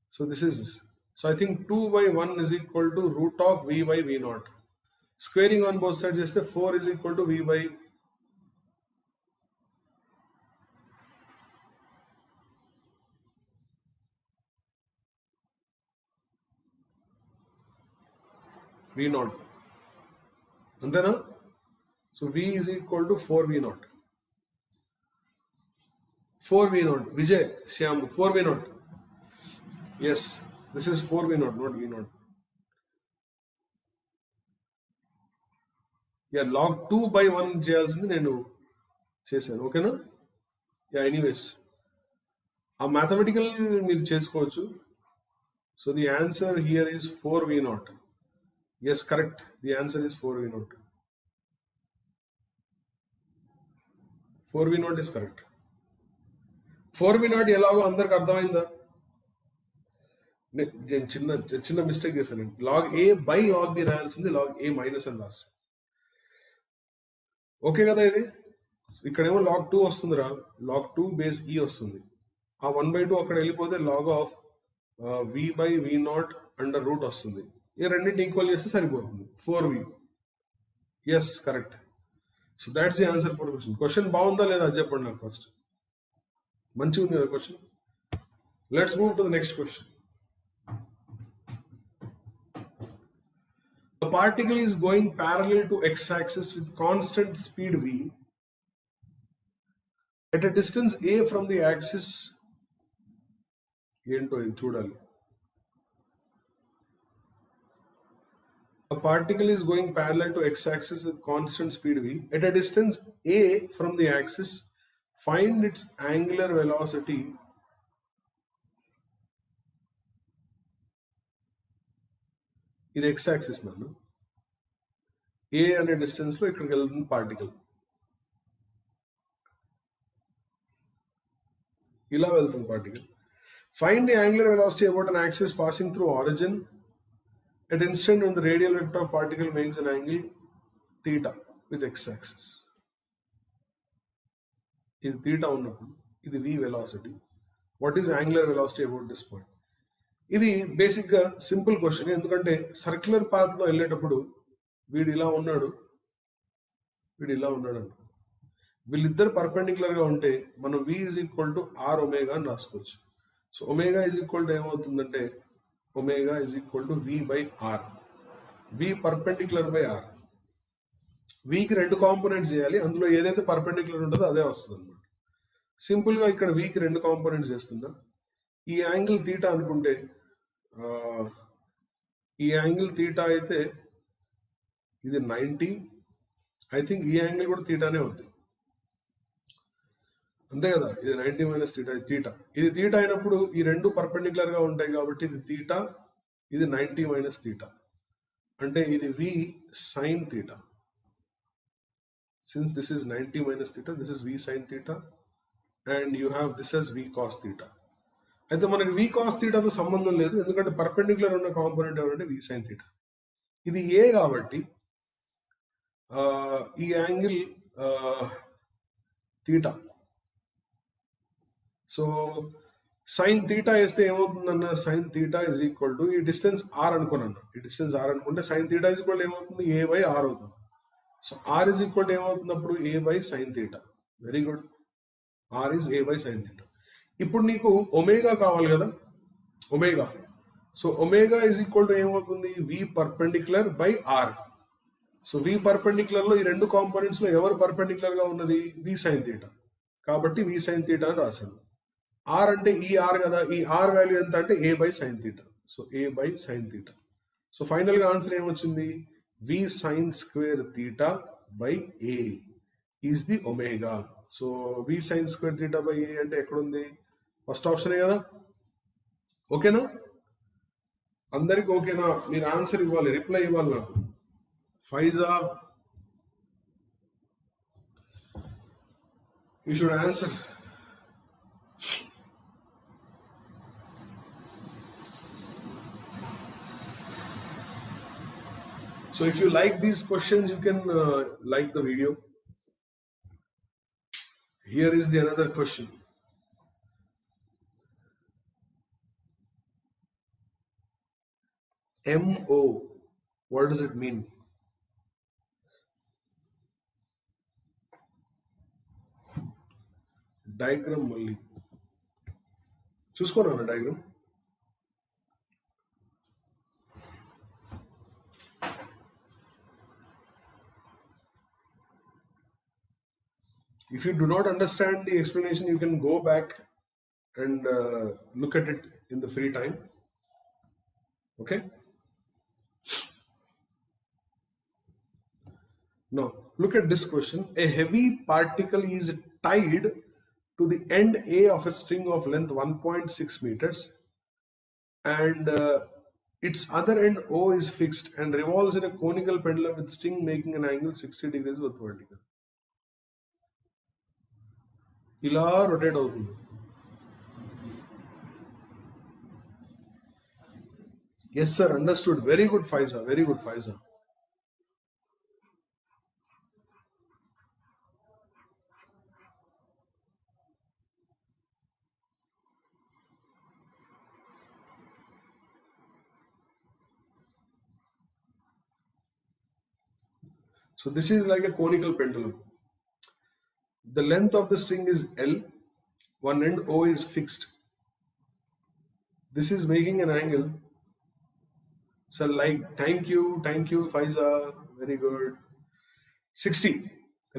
So this is this. So I think 2 by 1 is equal to root of v by v naught. Squaring on both sides cheste 4 is equal to v by v naught. Antena? So v is equal to 4v naught. 4v naught. Vijay, Shyam, 4v naught. Yes, this is 4v naught, not v naught. Yeah, log 2 by 1 చేయాల్సింది నేను చేశాను. ఓకేనా? Yeah, anyways ఆ mathematical మీరు చేసుకోవచ్చు. So the answer here is 4v naught. Yes, correct. The answer is 4v naught. 4v naught is correct. 4v naught ఎలాగో అందరికి అర్థమైందా? చిన్న మిస్టేక్ చేశాను. Log a by log b రాయాల్సింది లాగ్ ఏ మైనస్ అని రాసి. ఓకే కదా? ఇది ఇక్కడేమో లాగ్ 2 వస్తుందిరా, లాగ్ 2 బేస్ ఈ వస్తుంది. ఆ 1/2 అక్కడ వెళ్ళిపోతే log of v by v not under root వస్తుంది. ఈ రెండింటి ఈక్వల్ చేస్తే సరిపోతుంది. 4v. Yes, correct. So that's the answer for question. Question బాగుందా లేదా అది చెప్పండి నాకు ఫస్ట్. మంచిగా ఉంది కదా question? Let's move to the next question. The particle is going parallel to x-axis with constant speed v at a distance a from the axis. ఏంటో ఇది చూడాలి. A particle is going parallel to x-axis with constant speed v at a distance a from the axis. Find its angular velocity ఇది X axis నన్ను ఏ అనే distance లో ఇక్కడికి వెళ్తుంది particle. ఇలా వెళ్తుంది particle. Find the angular velocity about an axis passing through origin at instant when the radial vector of particle makes an angle theta with x-axis. ఇది theta ఉన్నప్పుడు ఇది v velocity. What is angular velocity about this point? ఇది బేసిక్గా simple question. ఎందుకంటే circular పాత్లో వెళ్ళేటప్పుడు వీడు ఇలా ఉన్నాడు, వీడు ఇలా ఉన్నాడు అనుకో. వీళ్ళిద్దరు పర్పెండిక్యులర్గా ఉంటే మనం v is equal to r omega అని రాసుకోవచ్చు. So omega is equal to ఏమవుతుందంటే omega is equal to v by r. v perpendicular by r. వీకి 2 కాంపోనెంట్స్ చేయాలి, అందులో ఏదైతే పర్పెండిక్యులర్ ఉంటుందో అదే వస్తుంది అనమాట. సింపుల్గా ఇక్కడ వీకి 2 కాంపోనెంట్స్ చేస్తుందా. ఈ యాంగిల్ తీటా అనుకుంటే ఈ యాంగిల్ తీటా అయితే ఇది 90. ఐ థింక్ ఈ యాంగిల్ కూడా తీటానే ఉంది, అంతే కదా? ఇది 90 మైనస్ తీటా, ఇది తీటా. ఇది తీటా అయినప్పుడు ఈ 2 పర్పెండిక్యులర్ గా ఉంటాయి కాబట్టి ఇది తీటా, ఇది 90 మైనస్ తీటా, అంటే ఇది v sine theta. Since this is 90 minus theta, this is v sine theta and you have this as v cos theta. అయితే మనకి v కాస్ తీటాతో సంబంధం లేదు, ఎందుకంటే పర్పెండిక్యులర్ ఉన్న కాంపోనెంట్ ఎవరంటే v సైన్ తీటా. ఇది a కాబట్టి ఈ angle theta. So sine theta వేస్తే ఏమవుతుందన్న, sine theta is equal to ఈ డిస్టెన్స్ ఆర్ అనుకున్నాను. ఈ డిస్టెన్స్ ఆర్ అనుకుంటే సైన్ తీటా ఇజ్ ఈక్వల్ ఏమవుతుంది, ఏ బై ఆర్ అవుతుంది. సో ఆర్ ఇజ్ ఈక్వల్ ఏమవుతుంది అప్పుడు, a by sine theta. Very good, r is a by sine theta. ఇప్పుడు నీకు ఒమేగా కావాలి కదా, omega. So omega is equal to ఏమవుతుంది, వి perpendicular by r. So v perpendicular లో ఈ 2 కాంపోనెంట్స్ లో ఎవరు పర్పెండిక్యులర్ గా ఉన్నది, వి సైన్ తీటా, కాబట్టి వి సైన్ తీటా అని రాశాను. ఆర్ అంటే ఈ ఆర్ కదా, ఈ ఆర్ వాల్యూ ఎంత అంటే a by sine theta. So a by sine theta. So final గా ఆన్సర్ ఏమొచ్చింది, v sine square theta by a is the omega. So v sine square theta by a అంటే ఎక్కడుంది, first ఆప్షనే కదా. ఓకేనా అందరికి? ఓకేనా? మీరు ఆన్సర్ ఇవ్వాలి, రిప్లై ఇవ్వాలి నాకు. Faiza, you should answer. So if you like these questions, you can like the video. Here is the another question. MO, what does it mean? Diagram only. చూసుకోరా diagram. If you do not understand the explanation, you can go back and look at it in the free time. Okay? Now, look at this question. A heavy particle is tied to the end A of a string of length 1.6 meters and its other end O is fixed and revolves in a conical pendulum with string making an angle 60 degrees with vertical. ఇలా rotate అవుతుంది. Yes sir, understood. Very good Faiza, very good Faiza. So this is like a conical pendulum. The length of the string is L, one end O is fixed. This is making an angle. So like, thank you Faiza, very good. 60.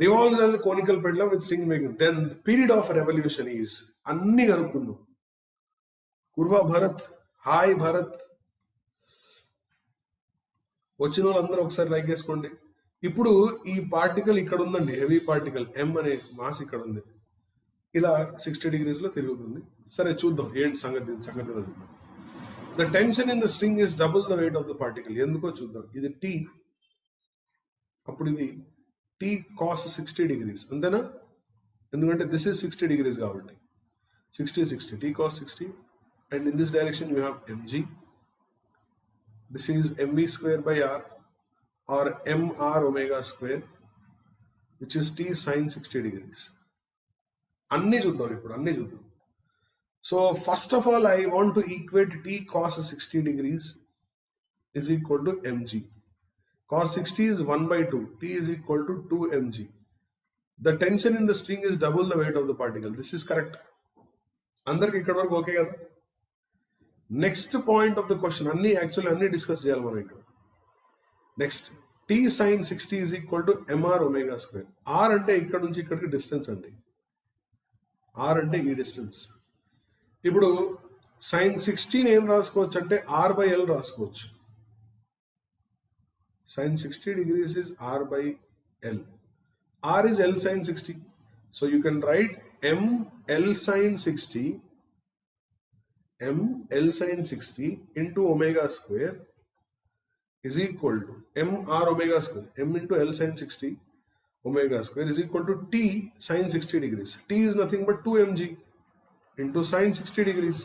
Revolves as a conical pendulum with string making. Then the period of revolution is అన్ని కనుక్కుందాం. Kurva Bharat, hi Bharat, వచ్చిన వాళ్ళందరూ ఒకసారి like చేసుకోండి. ఇప్పుడు ఈ particle ఇక్కడ ఉందండి, హెవీ పార్టికల్ M అనే మాస్ ఇక్కడ ఉంది, ఇలా 60 degrees లో తిరుగుతుంది. సరే చూద్దాం ఏంటి సంగతి చూద్దాం. The tension in the string is double the weight of the particle. ఎందుకో చూద్దాం. ఇది T, అప్పుడు ఇది T cos 60 degrees అంతేనా? ఎందుకంటే దిస్ ఇస్ 60 degrees కాబట్టి 60 T cos 60, and in this direction you have mg. This is mv square by r or mr omega square, which is T sin 60 degrees. అన్నీ చూద్దాం ఇప్పుడు, అన్నీ చూద్దాం. So first of all, I want to equate T cos 60 degrees is equal to mg. Cos 60 is 1 by 2. T is equal to 2 mg. The tension in the string is double the weight of the particle. This is correct. అందరికి ఇక్కడ వరకు okay కదా? Next point of the question, అన్ని discuss చేయాలి మనం ఇక్కడ. Next, T sin 60 is equal to mr omega square. R అంటే ఇక్కడ నుంచి ఇక్కడికి డిస్టెన్స్ అండి. R అంటే ఈ డిస్టెన్స్. ఇప్పుడు sin 60 ఏం రాసుకోవచ్చు అంటే r by l రాసుకోవచ్చు. Sin 60 degrees is r by l. R is L sin 60. So you can write m L sin 60 into omega square is equal to m r omega square. M into L sin 60 omega square is equal to T sin 60 degrees. T is nothing but 2 mg into sin 60 degrees.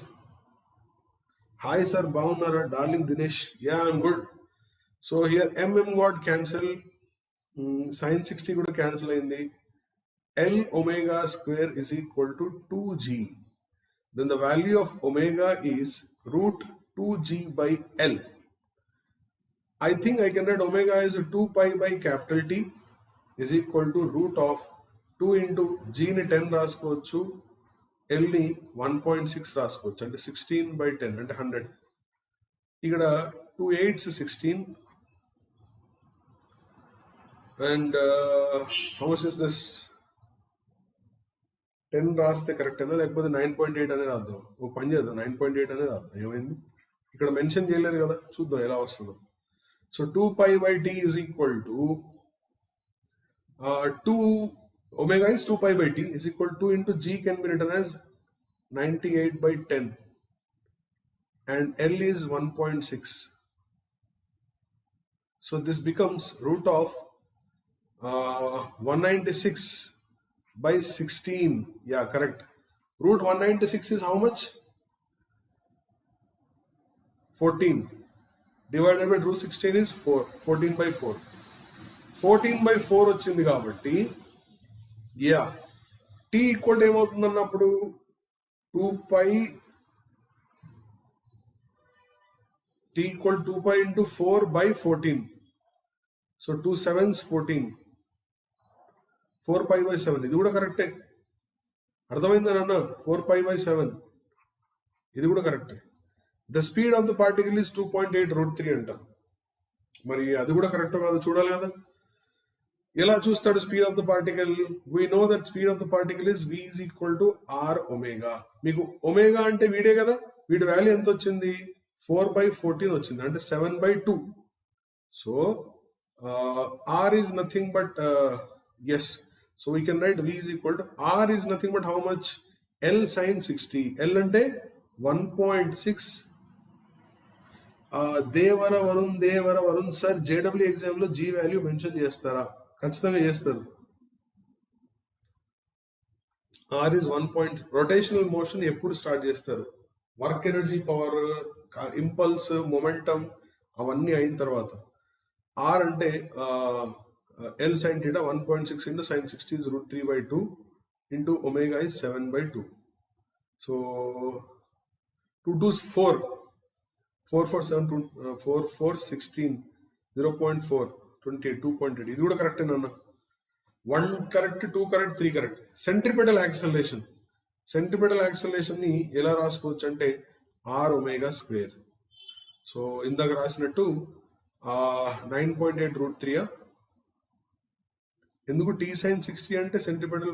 Hi sir, bagunnara darling Dinesh. Yeah, I'm good. So here m got cancel, sin 60 కూడా cancel అయింది. L omega square is equal to 2g. Then the value of omega is root 2g by L. I think I can write omega is 2 pi by capital T is equal to root of 2 into g ni 10 రాసుకోవచ్చు, L ని 1.6 రాసుకోవచ్చు, అంటే 16 by 10 అంటే 100. ఇక్కడ 2 8s 16 and how much is this? 10 రాస్తే correct అయినా లేకపోతే 9.8 అనేది రాద్దాం. ఒక పని చేద్దాం, 9.8 అనేది రాద్దాం. ఏమైంది ఇక్కడ మెన్షన్ చేయలేదు కదా, చూద్దాం ఎలా వస్తుందో. So 2 pi by T is equal to 2 omega is 2 pi by T is equal to 2 into G can be written as 98 by 10 and L is 1.6. So this becomes root of 196 by 16. Yeah, correct. Root 196 is how much? 14. Divided by root 16 is 4. 14 by 4. 14 by 4 వచ్చింది కాబట్టి, yeah, t equal to ఏమవుతుంది అన్నప్పుడు 2π t equal 2π into 4/14. So 2 7s 14, 4π/7. ఇది కూడా కరెక్టే. అర్థమైందా నాన్న? 4π/7 ఇది కూడా కరెక్టే. The speed of the particle is 2.8√3 అంట. మరి అది కూడా కరెక్ట్ కాదు చూడాలి కదా. ఎలా చూస్తాడు speed of the particle? We know that speed of the particle is v is equal to r omega. మీకు ఒమేగా అంటే వీడే కదా, వీడి వాల్యూ ఎంత వచ్చింది? 4/14 వచ్చింది, అంటే 7/2. So r is nothing but yes, so we can write v is equal to r is nothing but how much? L sin 60. L అంటే 1.6. Devara Varun sir JW exam లో జీ వాల్యూ మెన్షన్ చేస్తారా? ఖచ్చితంగా చేస్తారు. R is 1. రొటేషనల్ మోషన్ ఎప్పుడు start చేస్తారు? Work energy, power, impulse, momentum అవన్నీ అయిన తర్వాత. ఆర్ అంటే l sin theta 1.6 into sin 60 is √3/2 into omega is 7/2. So 2 2s 4, 4 4 7 4 4 16, 0.4 28, 2.8. ఇది కూడా కరెక్ట్ అన్న. 1 correct, 2 correct, 3 correct. Centripetal acceleration ని ఎలా రాసుకోవచ్చు అంటే r ఒమేగా స్క్వేర్. సో ఇందాక రాసినట్టు 9.8√3. ఎందుకు t sin 60 అంటే సెంట్రిపెటల్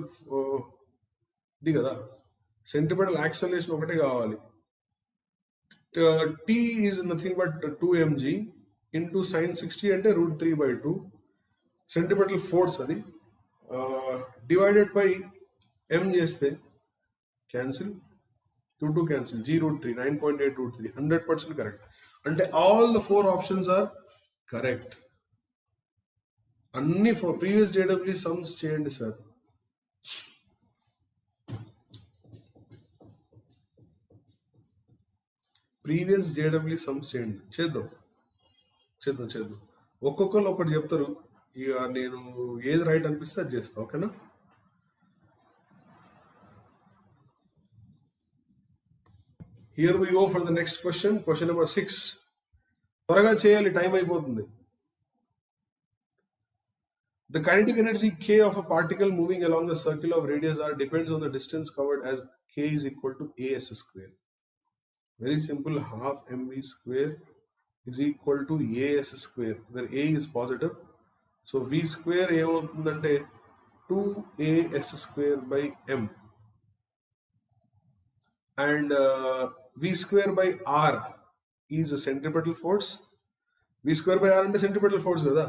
ఇది కదా, సెంట్రిపెటల్ యాక్సలరేషన్ ఒకటే కావాలి. t is nothing but 2 mg into sin 60 అంటే √3/2. సెంట్రిపెటల్ ఫోర్స్ అది డివైడెడ్ బై m చేస్తే క్యాన్సిల్, 2 2 క్యాన్సిల్, g√3, 9.8√3, 100% కరెక్ట్. అంటే all the 4 options are correct. అన్ని ప్రీవియస్ జేడబ్ల్యూ సమ్స్ చేయండి సార్. ప్రీవియస్ జేడబ్ల్యూ సమ్స్ చేయండి. చేద్దాం. ఒక్కొక్కరు ఒకటి చెప్తారు, ఇక నేను ఏది రైట్ అనిపిస్తే అది చేస్తా. ఓకేనా? Here we go for the next question number 6. త్వరగా చేయాలి, టైం అయిపోతుంది. The kinetic energy K of a particle moving along the circle of radius R depends on the distance covered as K is equal to AS square. Very simple, half mv square is equal to AS square, where A is positive. So V square ఏమవుతుందంటే 2AS square by M. And V square by R is a centripetal force. V square by R అంటే centripetal force కదా.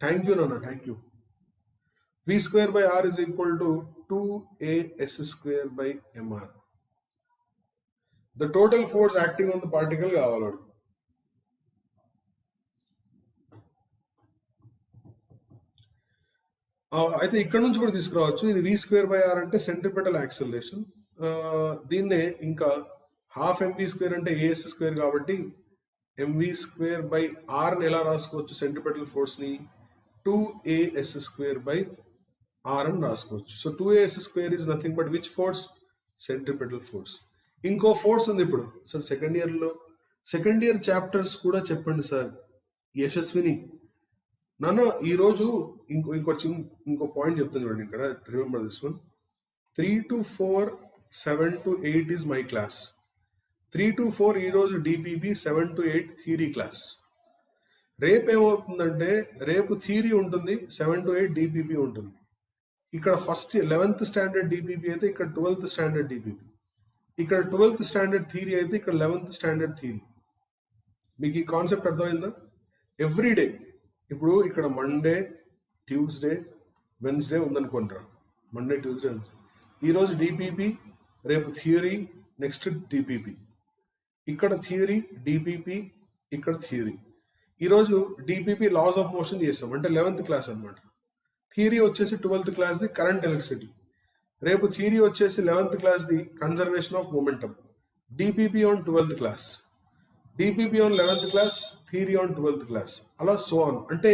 Thank you, Nana. Thank you. V square by R is equal to 2AS square by MR. The total force acting on the particle కావాలి. అయితే ఇక్కడ నుంచి కూడా తీసుకురావచ్చు. ఇది V square by R అంటే సెంట్రిపెటల్ యాక్సలరేషన్. దీన్నే ఇంకా హాఫ్ mv స్క్వేర్ అంటే AS స్క్వేర్ కాబట్టి mv స్క్వేర్ బై R ని ఎలా రాసుకోవచ్చు? సెంట్రిపెటల్ ఫోర్స్ ని 2AS square by R అని రాసుకోవచ్చు. So 2AS square is nothing but which force? Centripetal force. ఇంకో ఫోర్స్ ఉంది ఇప్పుడు సార్ సెకండ్ ఇయర్ చాప్టర్స్ కూడా చెప్పండి సార్. యశస్విని నాన్న ఈరోజు ఇంకో పాయింట్ చెప్తాను చూడండి ఇక్కడ. Remember this one. 3 to 4, 7 to 8 is my class. 3 to 4 ఈరోజు DPP, 7 to 8 థియరీ క్లాస్. రేపు ఏమవుతుందంటే రేపు థియరీ ఉంటుంది, 7 to 8 DPP ఉంటుంది. ఇక్కడ ఫస్ట్ 11th స్టాండర్డ్ DPP అయితే ఇక్కడ 12th స్టాండర్డ్ DPP. ఇక్కడ 12th స్టాండర్డ్ థియరీ అయితే ఇక్కడ 11th స్టాండర్డ్ థియరీ. మీకు ఈ కాన్సెప్ట్ అర్థమైందా? ఎవ్రీడే ఇప్పుడు ఇక్కడ మండే, ట్యూస్డే, వెన్స్డే ఉందనుకుంటారా? Monday, Tuesday, Wednesday. ఈరోజు DPP, రేపు థియరీ, నెక్స్ట్ DPP. ఇక్కడ థియరీ, DPP, ఇక్కడ థియరీ. ఈరోజు DPP లాస్ ఆఫ్ మోషన్ చేసాం, అంటే 11th క్లాస్ అనమాట. థియరీ వచ్చేసి 12th క్లాస్ది కరెంట్ ఎలక్ట్రిసిటీ. రేపు థియరీ వచ్చేసి 11th క్లాస్ది conservation of momentum. DPP on 12th class, DPP on 11th class, theory on 12th class, అలా సో ఆన్. అంటే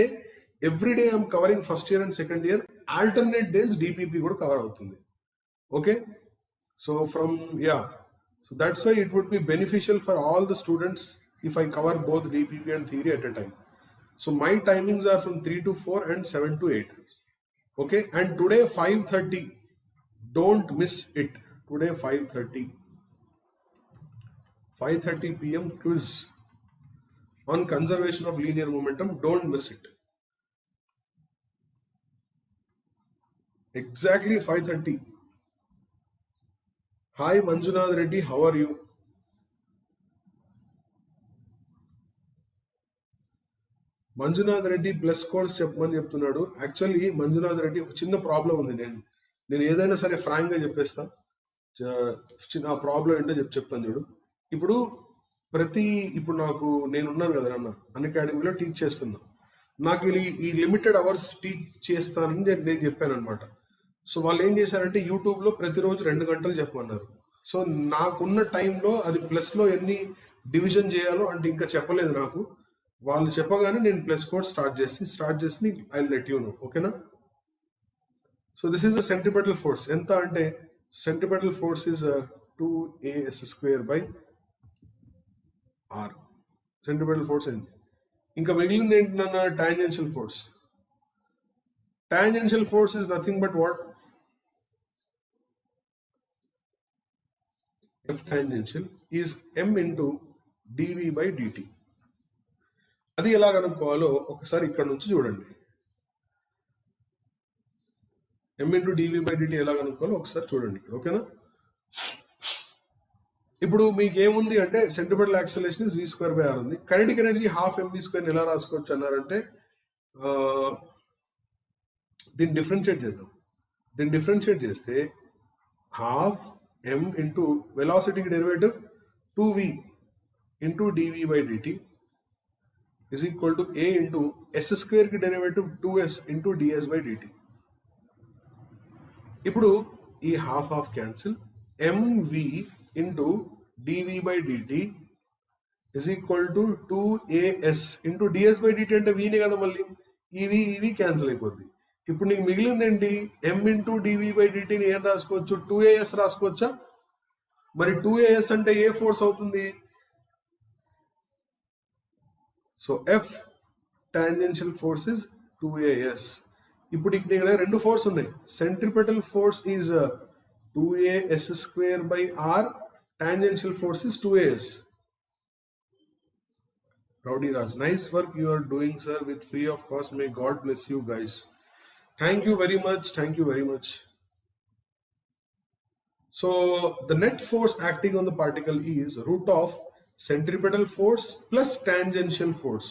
everyday I'm covering first year and second year alternate days DPP కూడా cover అవుతుంది. Okay, so so that's why it would be beneficial for all the students if I cover both DPP and theory at a time. So my timings are from 3 to 4 and 7 to 8. Okay, and today 5:30, don't miss it. Today 5:30 p.m. quiz on conservation of linear momentum. Don't miss it. Exactly 5:30. Hi Manjunath Reddy, how are you? Manjunath Reddy plus course చెప్పమని చెప్తున్నాడు. Actually Manjunath Reddy ఒక చిన్న problem ఉంది. నేను ఏదైనా సరే ఫ్రాంక్గా చెప్పేస్తా. చిన్న ప్రాబ్లం ఏంటో చెప్తాను చూడు. ఇప్పుడు నేనున్నాను కదా నాన్న, అన్అకాడమీలో టీచ్ చేస్తున్నా. నాకు ఈ లిమిటెడ్ అవర్స్ టీచ్ చేస్తానని నేను చెప్పాను అనమాట. సో వాళ్ళు ఏం చేశారంటే యూట్యూబ్లో ప్రతిరోజు 2 గంటలు చెప్పమన్నారు. సో నాకున్న టైంలో అది ప్లస్లో ఎన్ని డివిజన్ చేయాలో అంటే ఇంకా చెప్పలేదు నాకు. వాళ్ళు చెప్పగానే నేను ప్లస్ కోడ్ స్టార్ట్ చేసి ఐ లెట్ యూ నో. ఓకేనా? So this is a centripetal force. ఎంత అంటే centripetal force is 2as² by r. Centripetal force అయింది. ఇంకా మిగిలింది ఏంటన్నా? Tangential force. Tangential force is nothing but what? F tangential is m into dv by dt. అది ఎలా కనుక్కోవాలో ఒకసారి ఇక్కడ నుంచి చూడండి. m into dv by dt ఎలా కనుక్కోవాలో ఒకసారి చూడండి. ఓకేనా? ఇప్పుడు మీకు ఏముంది అంటే centripetal acceleration is v² by r ఉంది. కైనెటిక్ ఎనర్జీ ½ mv² ఎలా రాసుకోవచ్చు అన్నారంటే దీన్ని డిఫరెన్షియేట్ చేద్దాం. దీన్ని డిఫరెన్షియేట్ చేస్తే ½ m into velocity derivative 2v into dv by dt is equal to a into s² ki derivative 2s into ds by dt. ఇప్పుడు ఈ half cancel, mv into dv by dt is equal to 2as into ds by dt అంటే v నే కదా, మళ్ళీ ఈ cancel అయిపోద్ది. ఇప్పుడు నీకు మిగిలింది ఏంటి? m into dv by dt ని ఏం రాసుకోవచ్చు? 2as రాసుకోవచ్చా? మరి 2as అంటే ఏ ఫోర్స్ అవుతుంది? So F tangential force is 2as. ఇప్పుడు ఇక్కడ 2 ఫోర్స్ ఉన్నాయి. Centripetal force is 2as² by r. Tangential force is 2as. Rowdy Raj, nice work you are doing, sir, with free of cost. May God bless you guys. Thank you very much. Thank you very much. So the net force acting on the particle is root of centripetal force plus tangential force.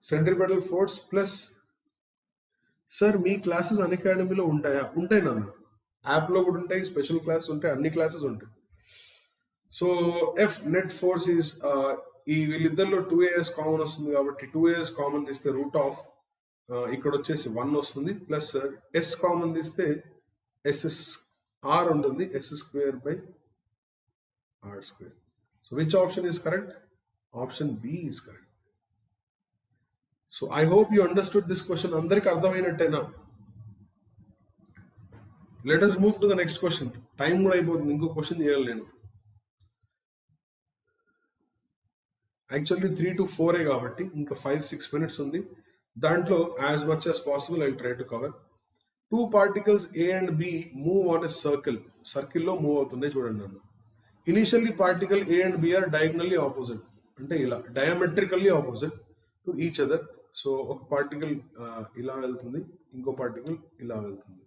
Centripetal force plus. Sir, me classes అన్అకాడమీలో ఉంటాయా? ఉంటాయి నాన్న. యాప్లో కూడా ఉంటాయి, special class ఉంటాయి, అన్ని classes ఉంటాయి. So F net force is ఈ వీళ్ళిద్దరిలో 2as కామన్ వస్తుంది కాబట్టి 2as కామన్ తీస్తే రూట్ ఆఫ్ ఇక్కడ వచ్చేసి 1 వస్తుంది, ప్లస్ s కామన్ తీస్తే r ఉంటుంది, s² by r². So which option is correct? Option B is correct. So I hope you understood this question. అందరికి అర్థమైనట్టేనా? Let us move to the next question. Time కూడా అయిపోతుంది, ఇంకో question చేయాలి నేను. Actually 3 to 4 కాబట్టి ఇంకా 5-6 minutes ఉంది. దాంట్లో as much as possible I'll try to cover. 2 particles A and B move on a circle. సర్కిల్లో మూవ్ అవుతున్నాయి చూడండి నన్ను. Initially particle A and B are diagonally opposite, అంటే ఇలా diametrically opposite to each other. So ఒక particle ఇలా వెళ్తుంది, ఇంకో పార్టికల్ ఇలా వెళ్తుంది,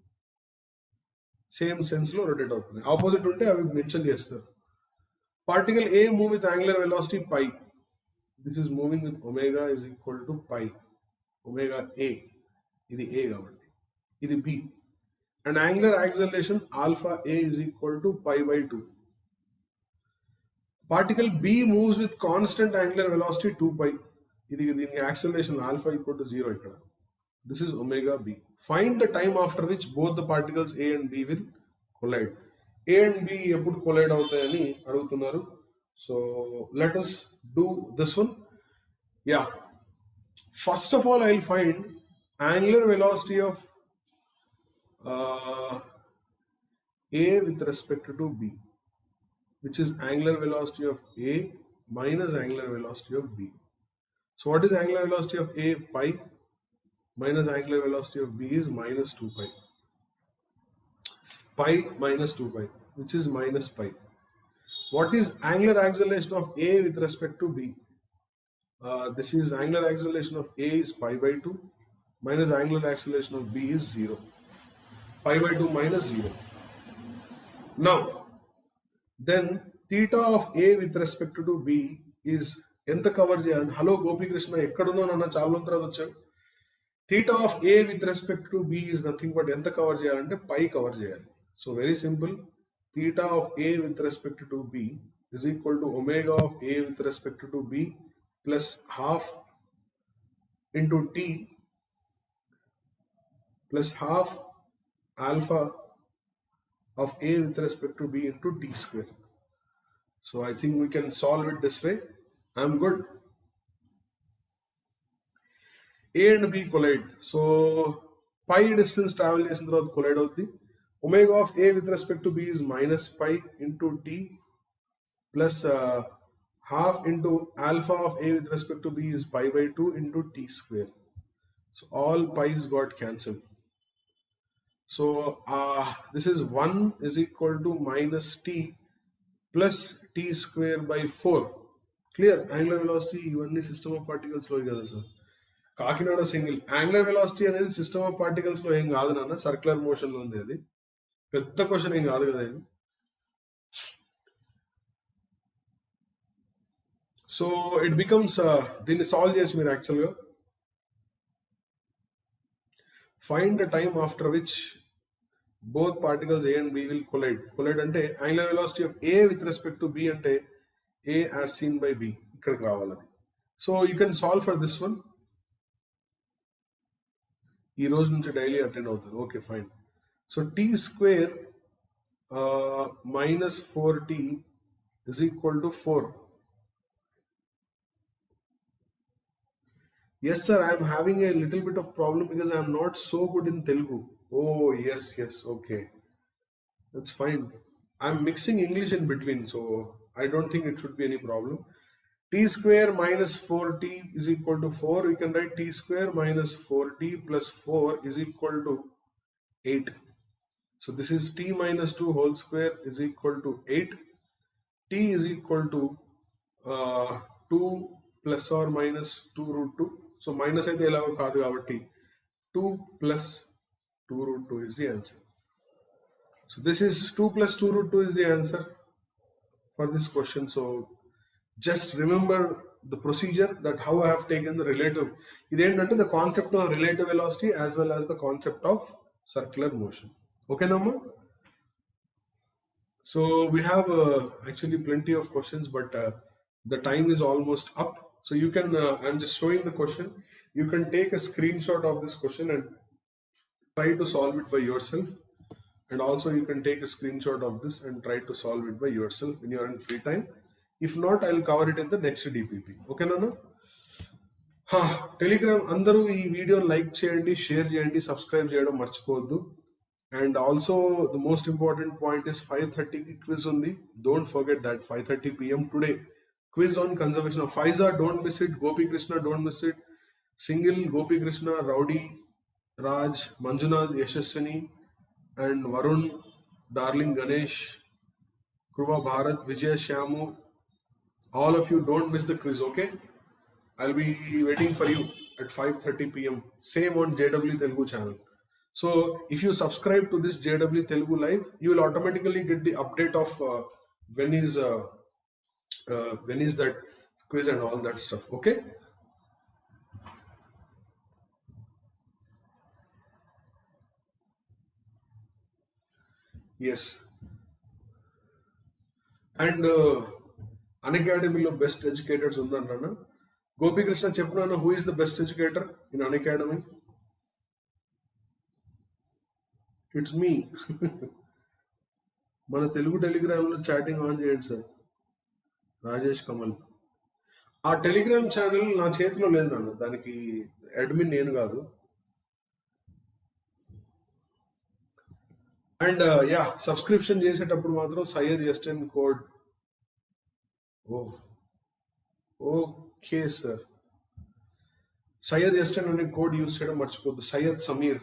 సేమ్ సెన్స్ లో రొటేట్ అవుతుంది. ఆపోజిట్ ఉంటే అవి మెన్షన్ చేస్తారు. Particle A move with angular velocity π. This is moving with omega is equal to π. Omega A, ఇది A కాబట్టి, ఇది B. And angular acceleration alpha A is equal to π/2. Particle B moves with constant angular velocity 2π. దీని acceleration alpha equal to 0 ఇక్కడ. This is omega B. Find the time after which both the particles A and B will collide. A and B ఎప్పుడు collide అవుతాయని అడుగుతున్నారు. So let us do this one. Yeah. First of all, I'll find angular velocity of A with respect to B, which is angular velocity of A minus angular velocity of B. So what is angular velocity of A? Pi, minus angular velocity of B is minus 2 pi. Pi minus 2 pi, which is minus pi. What is angular acceleration of A with respect to B? This is angular acceleration of A is pi by 2 minus angular acceleration of B is 0. Pi by 2 minus 0. Now, then theta of A with respect to B is ఎంత cover చేయాలి? Hello Gopikrishna ఎక్కడున్నా నన్న చాలా రోజుల తర్వాత వచ్చావు. Theta of A with respect to B is nothing but ఎంత cover చేయాలంటే పై కవర్ చేయాలి. So very simple, theta of A with respect to B is equal to omega of A with respect to B plus half into T plus half alpha of A with respect to B into T square. So I think we can solve it this way. I'm good. A and B collide. So pi distance travel చేసిన తర్వాత collide అవుతుంది. Omega of A with respect to B is minus pi into T plus half into alpha of A with respect to B is pi by 2 into T square. So all pi's got cancelled. So this is 1 is equal to minus T plus T square by 4. Clear? Angular velocity ఇవన్నీ system of particles లో కదా sir. Kakinada single angular velocity అనేది system of particles లో ఏం కాదు నాన్న, circular motion లో ఉంది. అది పెద్ద క్వశ్చన్ ఏం కాదు కదా ఇది. సో ఇట్ బికమ్స్ దీన్ని సాల్వ్ చేసి మీరు యాక్చువల్గా find the time after which both particles A and B will collide. Collide అంటే angular velocity of A with respect to B అంటే A as seen by B ఇక్కడికి రావాలి. So you can solve for this one. ఈ రోజు నుంచి daily attend అవుతుంది. Okay fine. So T square minus 4T is equal to 4. Yes sir, I am having a little bit of problem because I am not so good in Telugu. Oh yes, okay, that's fine. I'm mixing English in between, so I don't think it should be any problem. T square minus 4T is equal to 4. We can write T square minus 4T plus 4 is equal to 8. So this is T minus 2 whole square is equal to 8. T is equal to 2 plus or minus 2 root 2. So minus అయితే ఎలాగో కాదు కాబట్టి 2 plus 2 root 2 is the answer. So this is 2 plus 2 root 2 is the answer for this question. So just remember the procedure, that how I have taken the relative. ఇదేంటంటే the concept of relative velocity as well as the concept of circular motion. Okay Namma? So we have actually plenty of questions, but the time is almost up. So you can, I'm just showing the question. You can take a screenshot of this question and try to solve it by yourself. And also you can take a screenshot of this and try to solve it by yourself when you are in free time. If not, I'll cover it in the next DPP. Okay, Nana? Telegram, అందరూ ఈ video like చేయండి, share చేయండి, subscribe చేయడం మర్చిపోవద్దు. And also the most important point is 5:30 ki quiz undi. Don't forget that 5:30 p.m. today. Quiz on conservation of Faiza, don't miss it. Gopi Krishna, don't miss it. Single, Gopi Krishna, Rowdy, Raj, Manjunath, Yashaswini, and Varun, Darling, Ganesh, Kruva Bharat, Vijay, Shyamu. All of you don't miss the quiz, okay? I'll be waiting for you at 5:30 p.m. Same on JEE Telugu channel. So if you subscribe to this JEE Telugu live, you will automatically get the update of when is that quiz and all that stuff. Okay. Yes. And Unacademy lo best educators undanna. Gopi Krishna cheppuna, who is the best educator in Unacademy? It's me. మన తెలుగు టెలిగ్రామ్లో chatting on చేయండి sir, Rajesh Kamal. ఆ Telegram channel నా చేతిలో లేదు నాన్న, దానికి admin నేను కాదు. అండ్ యా సబ్స్క్రిప్షన్ చేసేటప్పుడు మాత్రం సయ్యద్ ఎస్టెన్ code. Oh okay sir. Syed ఎస్టెన్ అనే కోడ్ యూజ్ చేయడం మర్చిపోద్దు. Syed Sameer.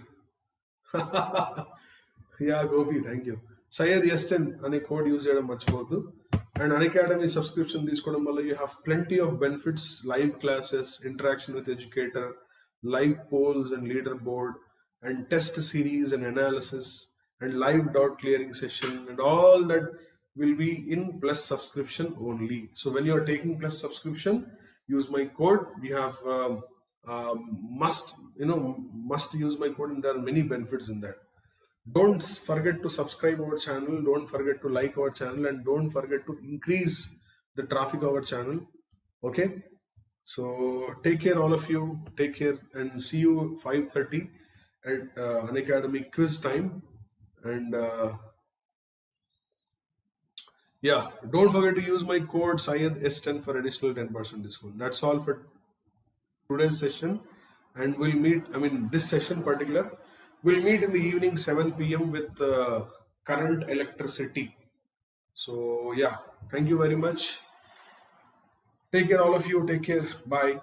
Yeah Gopi, thank you. Syed ఎస్టెన్ అనే కోడ్ యూజ్ చేయడం మర్చిపోవద్దు. అండ్ అన్అకాడమీ సబ్స్క్రిప్షన్ తీసుకోవడం వల్ల you have plenty of benefits, live classes, interaction with educator, live polls and leaderboard, and test series and analysis, and live doubt clearing session, and all that will be in plus subscription only. So when you are taking plus subscription, use my code. We have um, must must use my code, and there are many benefits in that. Don't forget to subscribe our channel, don't forget to like our channel, and don't forget to increase the traffic of our channel. Okay, so take care, all of you. Take care, and see you 5:30 at Unacademy quiz time. And yeah, don't forget to use my code Syed S10 for additional 10% discount. That's all for today's session, and we'll meet. I mean, this session particular, we'll meet in the evening 7 p.m. with current electricity. So yeah, thank you very much. Take care, all of you. Take care. Bye.